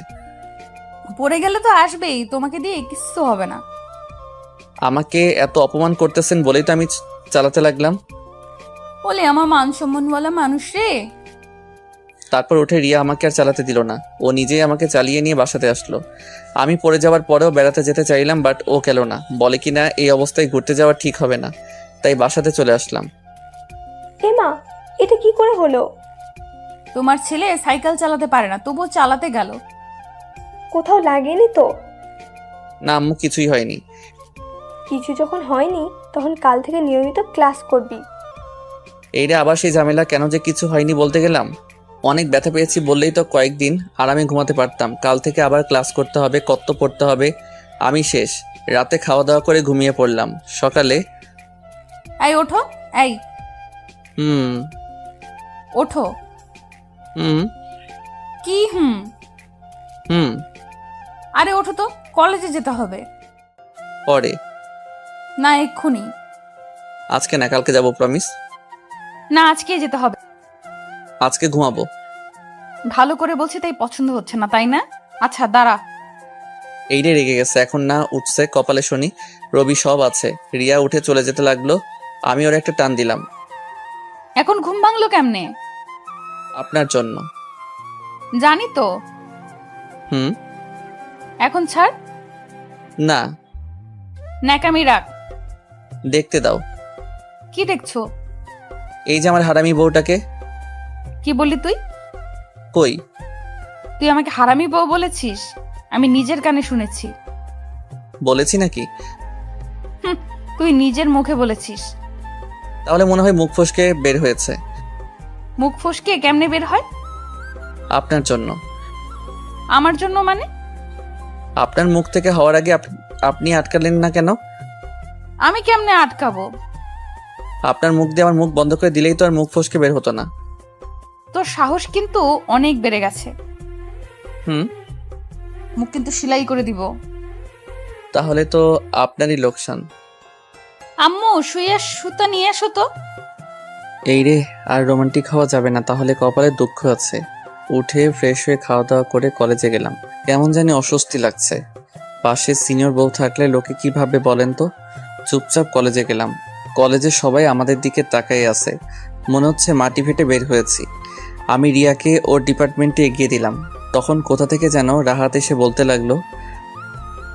পড়ে গেলে তো আসবেই, তোমাকে দিয়ে কিচ্ছু হবে না। আমাকে এত অপমান করতেছেন বলেই তো আমি চালাতে লাগলাম। বলে আমার মান সম্মানওয়ালা মানুষ রে। তারপর উঠে রিয়া আমাকে আর চালাতে দিল না। ও নিজেই আমাকে চালিয়ে নিয়ে বাসাতে আসলো। আমি পড়ে যাওয়ার পরেও বেড়াতে যেতে চাইলাম, বাট ও গেল না। বলে কি না, এই অবস্থায় ঘুরতে যাওয়া ঠিক হবে না, তাই বাসাতে চলে আসলাম। মা, এটা কি করে হলো? তোমার ছেলে সাইকেল চালাতে পারে না, তবুও চালাতে গেল। কোথাও লাগেনি তো? না আম্মু, কিছুই হয়নি। কিছু যখন হয়নি, তখন কাল থেকে নিয়মিত ক্লাস করবি। এইটা আবার সেই ঝামেলা, কেন যে কিছু হয়নি বলতে গেলাম। অনেক ব্যথা পেয়েছি বললেই তো কয়েকদিন আরামে ঘুমাতে পারতাম। কাল থেকে আবার ক্লাস করতে হবে, কত পড়তে হবে। আমি শেষ। রাতে খাওয়া দাওয়া করে ঘুমিয়ে পড়লাম। সকালে এই ওঠো, এই হুম ওঠো। হুম কি হুম? হুম আরে ওঠো তো, কলেজে যেতে হবে। পরে। না এক্ষুনি। আজকে না, কালকে যাবো, প্রমিস। না আজকেই যেতে হবে। আজকে ঘুমাবো। ভালো করে বলছি তাই পছন্দ হচ্ছে না, তাই না? আচ্ছা দাঁড়া। এইটাই রেগে গেছে এখন, না উঠছে কপালে শনি। রবি সব আছে। রিয়া উঠে চলে যেতে লাগলো। আমি ওর একটা টান দিলাম। এখন ঘুম ভাঙলো কেমনে? আপনার জন্য। জানি তো। হুম। এখন ছাড়। না, ন্যাকামি রাখ। দেখতে দাও। কি দেখছো? এই যে আমার হারামি বউটাকে। কি বললি তুই? কই? তুই আমাকে হারামি বউ বলেছিস? আমি নিজের কানে শুনেছি। বলেছি নাকি? তুই নিজের মুখে বলেছিস। তাহলে মনে হয় মুখ ফসকে বের হয়েছে। মুখ ফসকে কেমনে বের হয়? আপনার জন্য। আমার জন্য মানে? আপনার মুখ থেকে হওয়ার আগে আপনি আটকালেন না কেন? আমি কেমনে আটকাবো? আপনার মুখ দিয়ে আমার মুখ বন্ধ করে দিলেই তো আর মুখ ফসকে বের হতো না। তোর সাহস কিন্তু অনেক বেড়ে গেছে। হুম। মুখ কিন্তু সেলাই করে দিব। তাহলে তো আপনারই লোকসান। আম্মু শুয়ে সুতা নিয়ে আসো তো। এই রে, আর রোমান্টিক হওয়া যাবে না, তাহলে কপালে দুঃখ আছে। উঠে ফ্রেশ হয়ে খাওয়া দাওয়া করে কলেজে গেলাম। কেমন জানি অস্বস্তি লাগছে। পাশে সিনিয়র বউ থাকলে লোকে কি ভাববে বলেন তো। চুপচাপ কলেজে গেলাম। কলেজে সবাই আমাদের দিকে তাকাই আছে। মনে হচ্ছে মাটি ফেটে বের হয়েছি। আমি রিয়াকে ওর ডিপার্টমেন্টে এগিয়ে দিলাম। তখন কোথা থেকে যেন রাহাত এসে বলতে লাগলো,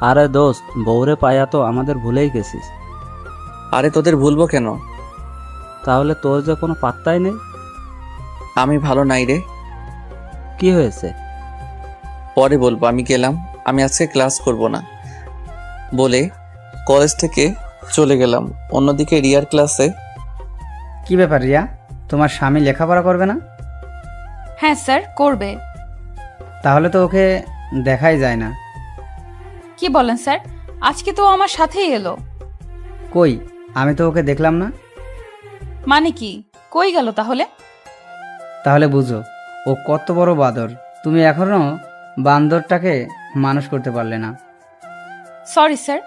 আরে দোস্ত, বউরে পায়া তো আমাদের ভুলেই গেছিস। আরে তোদের ভুলবো কেন? তাহলে তোর যে কোনো পাত্তাই নেই। আমি ভালো নাই রে। কি হয়েছে? পরে বলবো, আমি গেলাম। আমি আজকে ক্লাস করব না বলে কলেজ থেকে চলে গেলাম। অন্যদিকে রিয়ার ক্লাসে। কি ব্যাপার রিয়া, তোমার স্বামী লেখাপড়া করবে না? হ্যাঁ স্যার করবে। তাহলে তো ওকে দেখাই যায় না। কি বলেন স্যার? আজকে তো আমার সাথেই এলো। কই, আমি তো ওকে দেখলাম না। মানে কি? কই গেল তাহলে? তাহলে বুঝো ও কত বড় বাঁদর। তুমি এখনো বান্দরটাকে মানুষ করতে পারলে না। Sorry sir.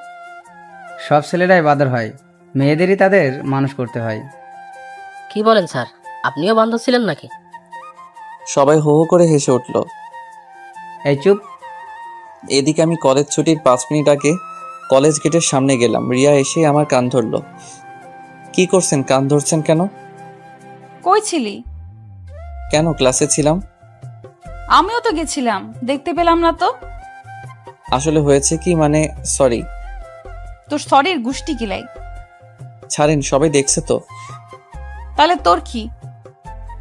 সব ছেলেরাই বাঁদর হয়, মেয়েদেরই তাদের মানুষ করতে হয়। কি বলেন স্যার? আপনিও বান্ধব ছিলেন নাকি? সবাই হো হো করে হেসে উঠল। এই চুপ। এদিকে আমি কলেজ ছুটির 5 মিনিট আগে কলেজ গেটের সামনে গেলাম। রিয়া এসে আমার কান ধরলো। কি করছেন? কান ধরছেন কেন? কই ছিলি? কেন, ক্লাসে ছিলাম। আমিও তো গেছিলাম, দেখতে পেলাম না তো। আসলে হয়েছে কি, মানে সরি। তোর সরির গুষ্টি কিলাই। ছাড়েন, সবাই দেখছে তো। তাহলে তোর কি?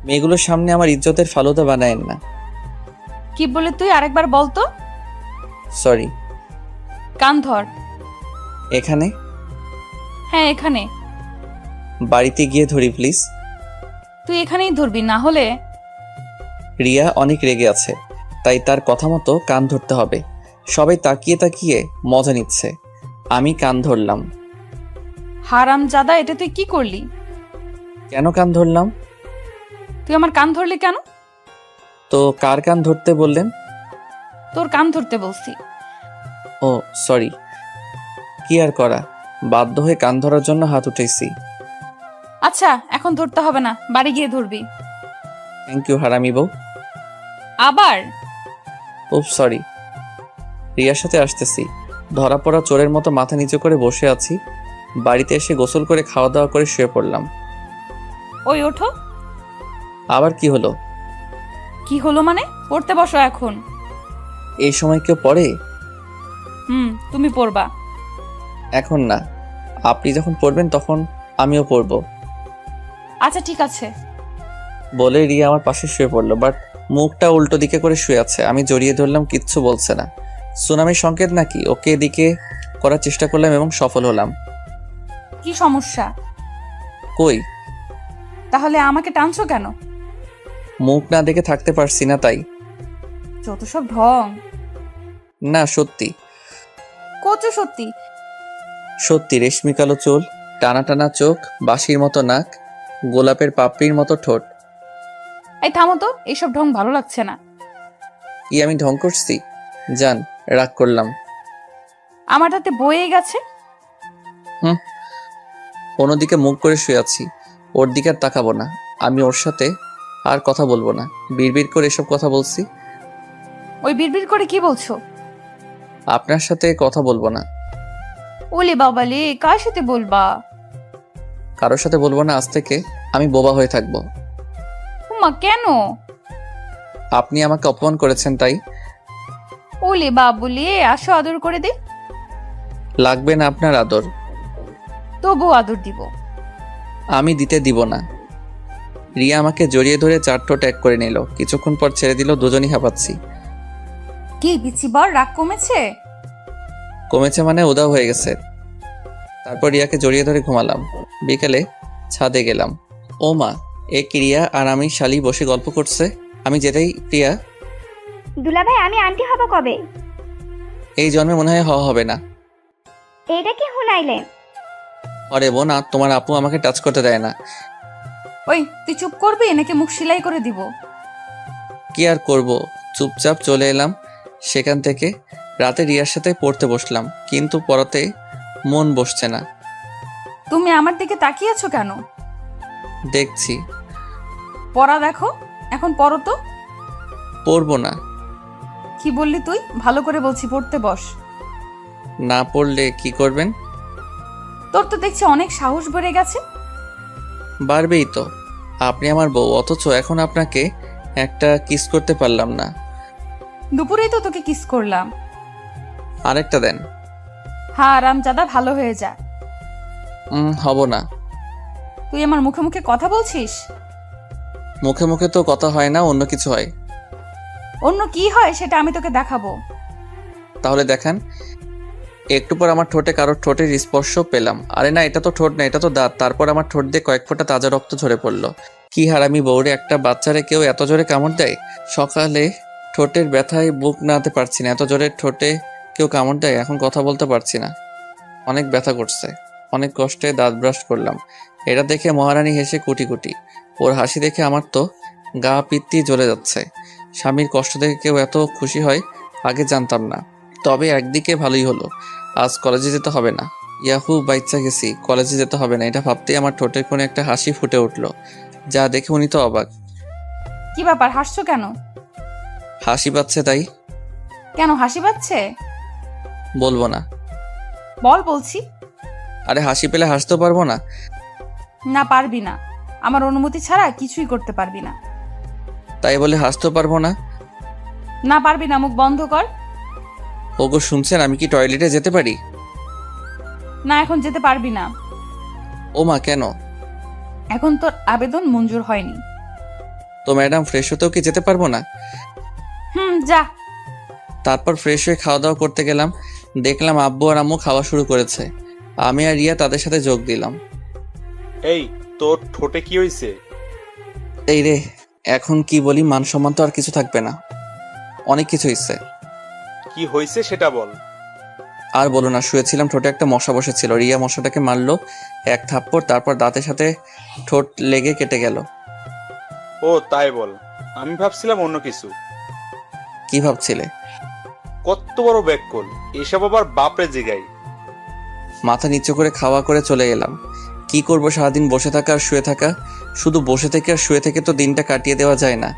মেয়েগুলোর সামনে আমার ইজ্জতের ফালুদা বানায়েন না। কি বলে তুই? আরেকবার বল তো। সরি। কান ধর। এখানে? হ্যাঁ এখানে। বাড়িতে গিয়ে ধরি প্লিজ। তুই এখানেই ধরবি, না হলে। রিয়া অনেক রেগে আছে, তাই তার কথা মতো কান ধরতে হবে। সবাই তাকিয়ে তাকিয়ে মজা নিচ্ছে। আমি কান ধরলাম। হারাম জাদা, এটা তুই কি করলি? কেন কান ধরলাম? তুই আমার কান ধরলি কেন? তো কার কান ধরতে বললেন? তোর কান ধরতে বলছি। ও সরি। কি আর করা, বাধ্য হয়ে কান ধরার জন্য হাত উঠেছি। আচ্ছা এখন ধরতে হবে না, বাড়ি গিয়ে ধরবি। থ্যাংক ইউ হারামি বউ। আবার? ও সরি। রিয়ার সাথে আসতেছি। ধরা পড়া চোরের মতো মাথা নিচু করে বসে আছি। বাড়িতে এসে গোসল করে খাওয়া দাওয়া করে শুয়ে পড়লাম। ওই ওঠো। আবার কি হলো? কি হলো মানে? পড়তে বসো এখন। এই সময় কেউ পড়ে? তুমি পড়বা। এখন না, আপনি যখন পড়বেন তখন আমিও পড়ব। আচ্ছা ঠিক আছে। বলে রিয়া আমার পাশে শুয়ে পড়লো, বাট মুখটা উল্টো দিকে করে শুয়ে আছে। আমি জড়িয়ে ধরলাম, কিচ্ছু বলছে না। সুনামির সংকেত নাকি? ওকে এদিকে করার চেষ্টা করলাম এবং সফল হলাম। কি সমস্যা? কই? তাহলে আমাকে টানছো কেন? মুখ না দেখে থাকতে পারছি না তাই। যত সব ঢং। না সত্যি কচু সত্যি। সত্যি, রেশমি কালো চুল, টানা টানা চোখ, বাঁশির মতো নাক, গোলাপের পাপড়ির মতো ঠোঁট। এই থামো তো, এইসব ঢং ভালো লাগছে না। কি আমি ঢং করছি? জান, রাগ করলাম। আমার হাতে বয়ে গেছে। অন্যদিকে মুখ করে শুয়ে আছি, ওর দিকে আর তাকাবো না। আমি ওর সাথে আর কথা বলবো না। বিড়বিড় করে এসব কথা বলছি। ওই বিড়বিড় করে কি বলছো? আপনার সাথে কথা বলবো না। ওলে বাবালে, কার সাথে বলবা? কারোর সাথে বলবো না, আজ থেকে আমি বোবা হয়ে থাকবো। উমা, কেন? আপনি আমাকে অপমান করেছেন তাই। ওলে বাবুলে, আসো আদর করে দে। লাগবে না আপনার আদর। তবু আদর দিব। আমি দিতে দিব না। রিয়া আমাকে জড়িয়ে ধরে 4 ঠোঁট এক করে নিল, কিছুক্ষণ পর ছেড়ে দিল। দুজনই হাঁপাচ্ছি। কি বিচিবার, রাগ কমেছে? কমেছে মানে উদাও হয়ে গেছে। তারপর রিয়াকে জড়িয়ে ধরে ঘুমালাম। বিকেলে ছাদে গেলাম। ও মা, এ কি রিয়া আর আমি শালি বসে গল্প করছে। আমি যেটাই রিয়া, দুলাভাই, আমি আন্টি হব কবে? এই জন্মে মনে হয় হওয়া হবে না। এইটা কি হুনাইলেন? আরে বোন, আর তোমার আপু আমাকে টাচ করতে দেয় না। ওই, তুই চুপ করবি নাকি মুখ সেলাই করে দিব? কি আর করব, চুপচাপ চলে এলাম সেখান থেকে। রাতে রিয়ার সাথে পড়তে বসলাম, কিন্তু পড়াতে মন বসছে না। তুমি আমার দিকে তাকিয়ে আছো কেন? দেখছি। পড়া দেখো, এখন পড়ো তো। পড়বো না। কি বললি তুই? ভালো করে বলছি, পড়তে বস। না পড়লে কি করবেন? তোর তো দেখছি অনেক সাহস বেড়ে গেছে। বাড়বেই তো, আপনি আমার বউ, অথচ এখন আপনাকে একটা কিস করতে পারলাম না। দুপুরেই তো তোকে কিস করলাম। আরেকটা দেন। হ্যাঁ, রামজাদা, ভালো হয়ে যা। হব না। তুই আমার মুখে মুখে কথা বলছিস? মুখে মুখে তো কথা হয় না, অন্য কিছু হয়। অন্য কি হয় সেটা আমি তোকে দেখাবো। তাহলে দেখান। একটু পর আমার ঠোঁটে কারোর ঠোঁটের স্পর্শ পেলাম। আরে না, এটা তো ঠোঁট না, এটা তো দাঁত। তারপর আমার ঠোঁট দিয়ে কয়েক ফোঁটা তাজা রক্ত ঝরে পড়লো। কি হারামি বউরে, একটা বাচ্চারে কেউ এত জোরে কামড় দেয়? সকালে ঠোঁটের ব্যথায় বুক নাড়তে পারছি না, এত জোরে ঠোঁটে কেউ কামড় দেয়? এখন কথা বলতে পারছি না, অনেক ব্যথা করছে। অনেক কষ্টে দাঁত ব্রাশ করলাম। এটা দেখে মহারানী হেসে কুটি কুটি। ওর হাসি দেখে আমার তো গা পিত্তি জ্বলে যাচ্ছে। স্বামীর কষ্ট দেখে কেউ এত খুশি হয় আগে জানতাম না। তবে একদিকে ভালোই হলো, আজ কলেজে যেতে হবে না। ইয়াহু, বাইচ্চা গেছি, কলেজে যেতে হবে না। এটা ভাবতেই আমার ঠোঁটের কোণে একটা হাসি ফুটে উঠলো, যা দেখে উনি তো অবাক। কি ব্যাপার, হাসছো কেন? হাসি পাচ্ছে তাই। কেন হাসি পাচ্ছে? বলবো না। বল বলছি। আরে হাসি পেলে হাসতেও পারবো না? না, পারবি না। আমার অনুমতি ছাড়া কিছুই করতে পারবি না। তাই বলে হাসতেও পারবো না? না, পারবি না, মুখ বন্ধ কর। ওগো শুনছেন, আমি কি টয়লেটে যেতে পারি? না, এখন যেতে পারবি না। ও মা, কেন? এখন তোর আবেদন মঞ্জুর হয়নি। তো ম্যাডাম, ফ্রেশ হতেও কি যেতে পারবো না? যা। তারপর ফ্রেশ হয়ে খাওয়া দাওয়া করতে গেলাম। দেখলাম আব্বু আর আম্মু খাওয়া শুরু করেছে। আমি আর রিয়া তাদের সাথে যোগ দিলাম। এই, তোর ঠোঁটে কি হয়েছে? এই রে, এখন কি বলি, মান সম্মান তো আর কিছু থাকবে না। অনেক কিছু হয়েছে। কি হয়েছে সেটা বল। আর বলো না, শুয়েছিলাম, ঠোঁটে একটা মশা বসেছিল। রিয়া মশাটাকে মারলো এক থাপ্পড়, তারপর দাঁতের সাথে ঠোঁট লেগে কেটে গেল। ও তাই বল, আমি ভাবছিলাম অন্য কিছু। কি ভাবছিলে? কত বড় ব্যাককল, এসব আবার বাপরে জিগাই। মাথা নিচু করে খাওয়া করে চলে এলাম। কি করব, সারাদিন বসে থাকা আর শুয়ে থাকা। শুধু বসে থেকে আর শুয়ে থেকে তো দিনটা কাটিয়ে দেওয়া যায় না।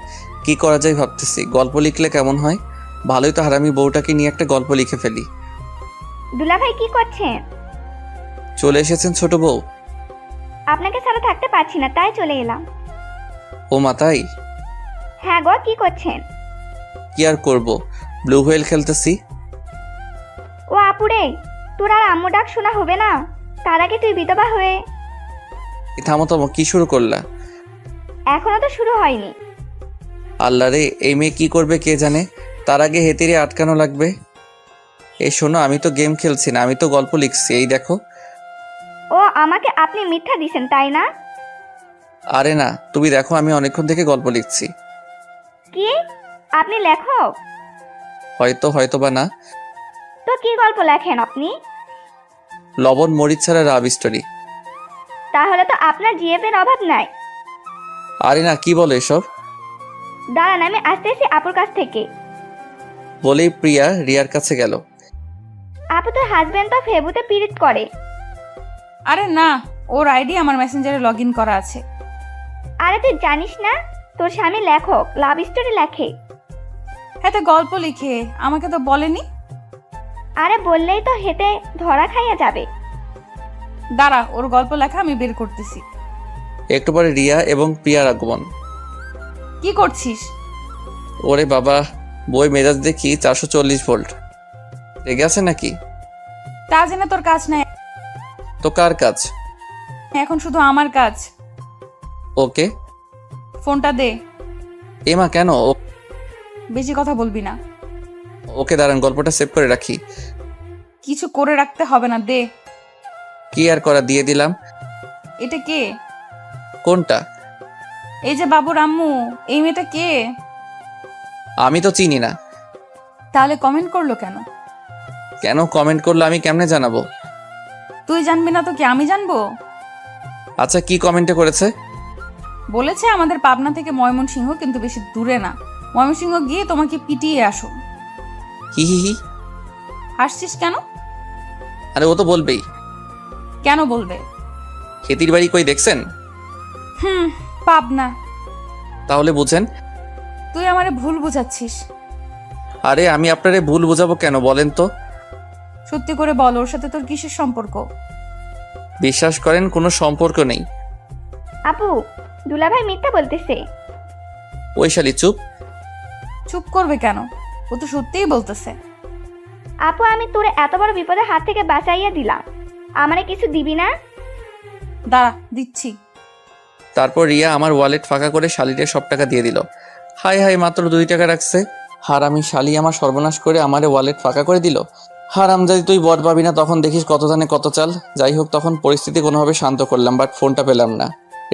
কি করা যায় ভাবতেছি। গল্প লিখলে কেমন হয়? ভালোই তো, হারামি বউটাকে নিয়ে একটা গল্প লিখে ফেলি। দুলাভাই, কি করছেন? চলে এসেছেন ছোট বউ? আপনাকে ছাড়া থাকতে পারছি না, তাই চলে এলাম। ও মা, তাই? হ্যাঁ গো, কি করছেন? কি আর করব, ব্লু হুয়েল খেলতেছি। ও আপুরে, তোর আর আম্মু ডাক শোনা হবে না? তার আগে তুই বিধবা হয়ে। থামো থামো, কি শুরু করলা? এখনো তো শুরু হয়নি। আল্লাহ রে, এই মেয়ে কি করবে কে জানে। তার আগে হেতিরে আটকানো লাগবে। এই শোনো, আমি তো গেম খেলছি না, আমি তো গল্প লিখছি। এই দেখো। ও, আমাকে আপনি মিথ্যা দিছেন তাই না? আরে না, তুমি দেখো, আমি অনেকক্ষণ থেকে গল্প লিখছি। আপনি লেখক? হয়তো বা না। তো কি গল্প লেখেন আপনি? লবণ মরিচ ছাড়া রাব স্টোরি। তাহলে তো আপনার জিএফের অভাব নাই। আরে না, কি বলো এসব? দাঁড়ান, আমি আসতেছি আপুর কাছ থেকে। বলেই প্রিয়া রিয়ার কাছে গেল। আপু, তোর হাজবেন্ড তো ফেবুতে পিরিত করে। আরে না, ওর আইডি আমার মেসেঞ্জারে লগ ইন করা আছে। আরে তুই জানিস না তোর স্বামী লেখক, লাভ স্টোরি লেখে। হ্যাঁ, তো গল্প লিখে, আমাকে তো বলেনি। আরে বললেই তো হেঁটে ধরা খাইয়া যাবে। দাঁড়া, ওর গল্প লেখা আমি বের করতেছি। একটু পরে রিয়া এবং প্রিয়ার আগমন। কি করছিস? ওরে বাবা, বই মেজাজ দেখি 440 ভোল্ট। রেগে আছে নাকি? তা জেনে তোর কাজ নাই। তো কার কাজ? এখন শুধু আমার কাজ। ওকে। ফোনটা দে। এমা কেন? বেশি কথা বলবি না। ওকে দাঁড়ান, গল্পটা সেভ করে রাখি। কিছু করে রাখতে হবে না, দে। কি আর করা, দিয়ে দিলাম। এটা কে? কোনটা? এই যে বাবুর আম্মু, এই মেয়েটা কে? আমি তো চিনি না। তাহলে কমেন্ট করলো কেন? কেন কমেন্ট করলো আমি কেমনে জানাবো? তুই জানবি না তো কি আমি জানবো? আচ্ছা, কি কমেন্টে করেছে? বলেছে আমাদের পাবনা থেকে ময়মনসিংহ, কিন্তু বেশি দূরে না। ময়মনসিংহ গিয়ে তোমাকে পিটিয়ে আসো। হি হি হি। হাসছিস কেন? আরে ও তো বলবেই। কেন বলবে? খেতির বাড়ি কই দেখছেন? পাবনা। তাহলে বুঝেন। তুই আমারে ভুল বুঝাচ্ছিস। আরে আমি আপনারে ভুল বোঝাবো কেন বলেন তো? সত্যি করে বল, ওর সাথে তোর কিসের সম্পর্ক? বিশ্বাস করেন, কোনো সম্পর্ক নেই। আপু, দুলাভাই মিথ্যা বলতেছে। ওই শালি চুপ। চুপ করবে কেন? ও তো সত্যিই বলতেছে। আপু, আমি তোরে এত বড় বিপদের হাত থেকে বাঁচাইয়া দিলাম, আমারে কিছু দিবি না? দাঁড়া, দিচ্ছি। তারপর রিয়া আমার ওয়ালেট ফাঁকা করে শালিরে সব টাকা দিয়ে দিল। হাই হাই, মাত্র 2 টাকা রাখছে। হারামি শালি আমার সর্বনাশ করে আমারে ওয়ালেট ফাঁকা করে দিল। হারামজাদি, তুই বর পাবি না, তখন দেখিস কত ধানে কত চাল। যাই হোক, তখন পরিস্থিতি কোনোভাবে শান্ত করলাম, বাট ফোনটা পেলাম না।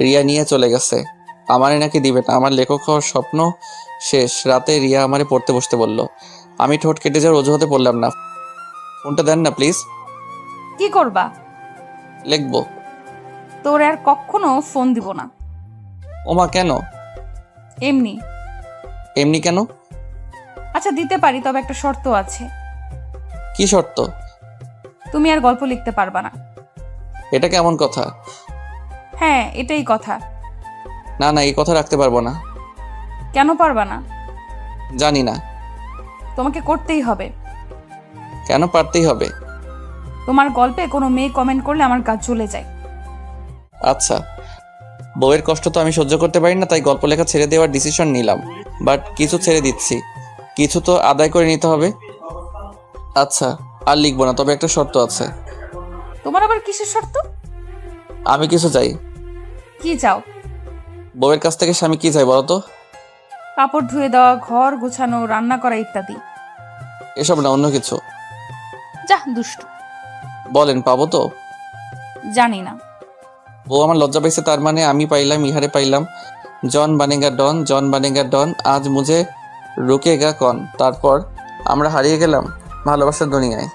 রিয়া নিয়ে চলে গেছে। আমারে নাকি দিবে না। আমার লেখক হওয়ার স্বপ্ন শেষ। রাতে রিয়া আমারে পড়তে বসতে বলল। আমি ঠোঁট কেটে যাওয়ার অজুহাতে পড়লাম না। ফোনটা দেন না প্লিজ। কি করবা? লিখবো। তোর আর কখনো ফোন দিব না। ওমা কেন? এমনি। এমনি কেন? আচ্ছা, দিতে পারি, তবে একটা শর্ত আছে। কি শর্ত? তুমি আর গল্প লিখতে পারবা না। এটা কেমন কথা? হ্যাঁ, এটাই কথা। না না, এই কথা রাখতে পারবো না। কেন পারবা না? জানি না। তোমাকে করতেই হবে। কেন পারতেই হবে? তোমার গল্পে কোনো মেয়ে কমেন্ট করলে আমার কাজ চলে যায়। আচ্ছা, বউয়ের কষ্ট তো আমি সহ্য করতে পারি না, তাই গল্প লেখা ছেড়ে দেওয়ার ডিসিশন নিলাম। বাট কিছু ছেড়ে দিচ্ছি, কিছু তো আদায় করে নিতে হবে। আচ্ছা, আর লিখবো না, তবে একটা শর্ত আছে। তোমার আবার কিসের শর্ত? আমি কিছু চাই। কি চাও? বউয়ের কাছ থেকে স্বামী কি চাই বলো তো? কাপড় ধুয়ে দেওয়া, ঘর গোছানো, রান্না করা ইত্যাদি। এসব না, অন্য কিছু। যা দুষ্টু। বলেন, পাবো তো? জানি না। বউ আমার লজ্জা পাইছে, তার মানে আমি পাইলাম, ইহারে পাইলাম। জন বানেগা ডন, জন বানেগা ডন, আজ মুঝে রুকেগা কন। তারপর আমরা হারিয়ে গেলাম ভালোবাসার দুনিয়ায়।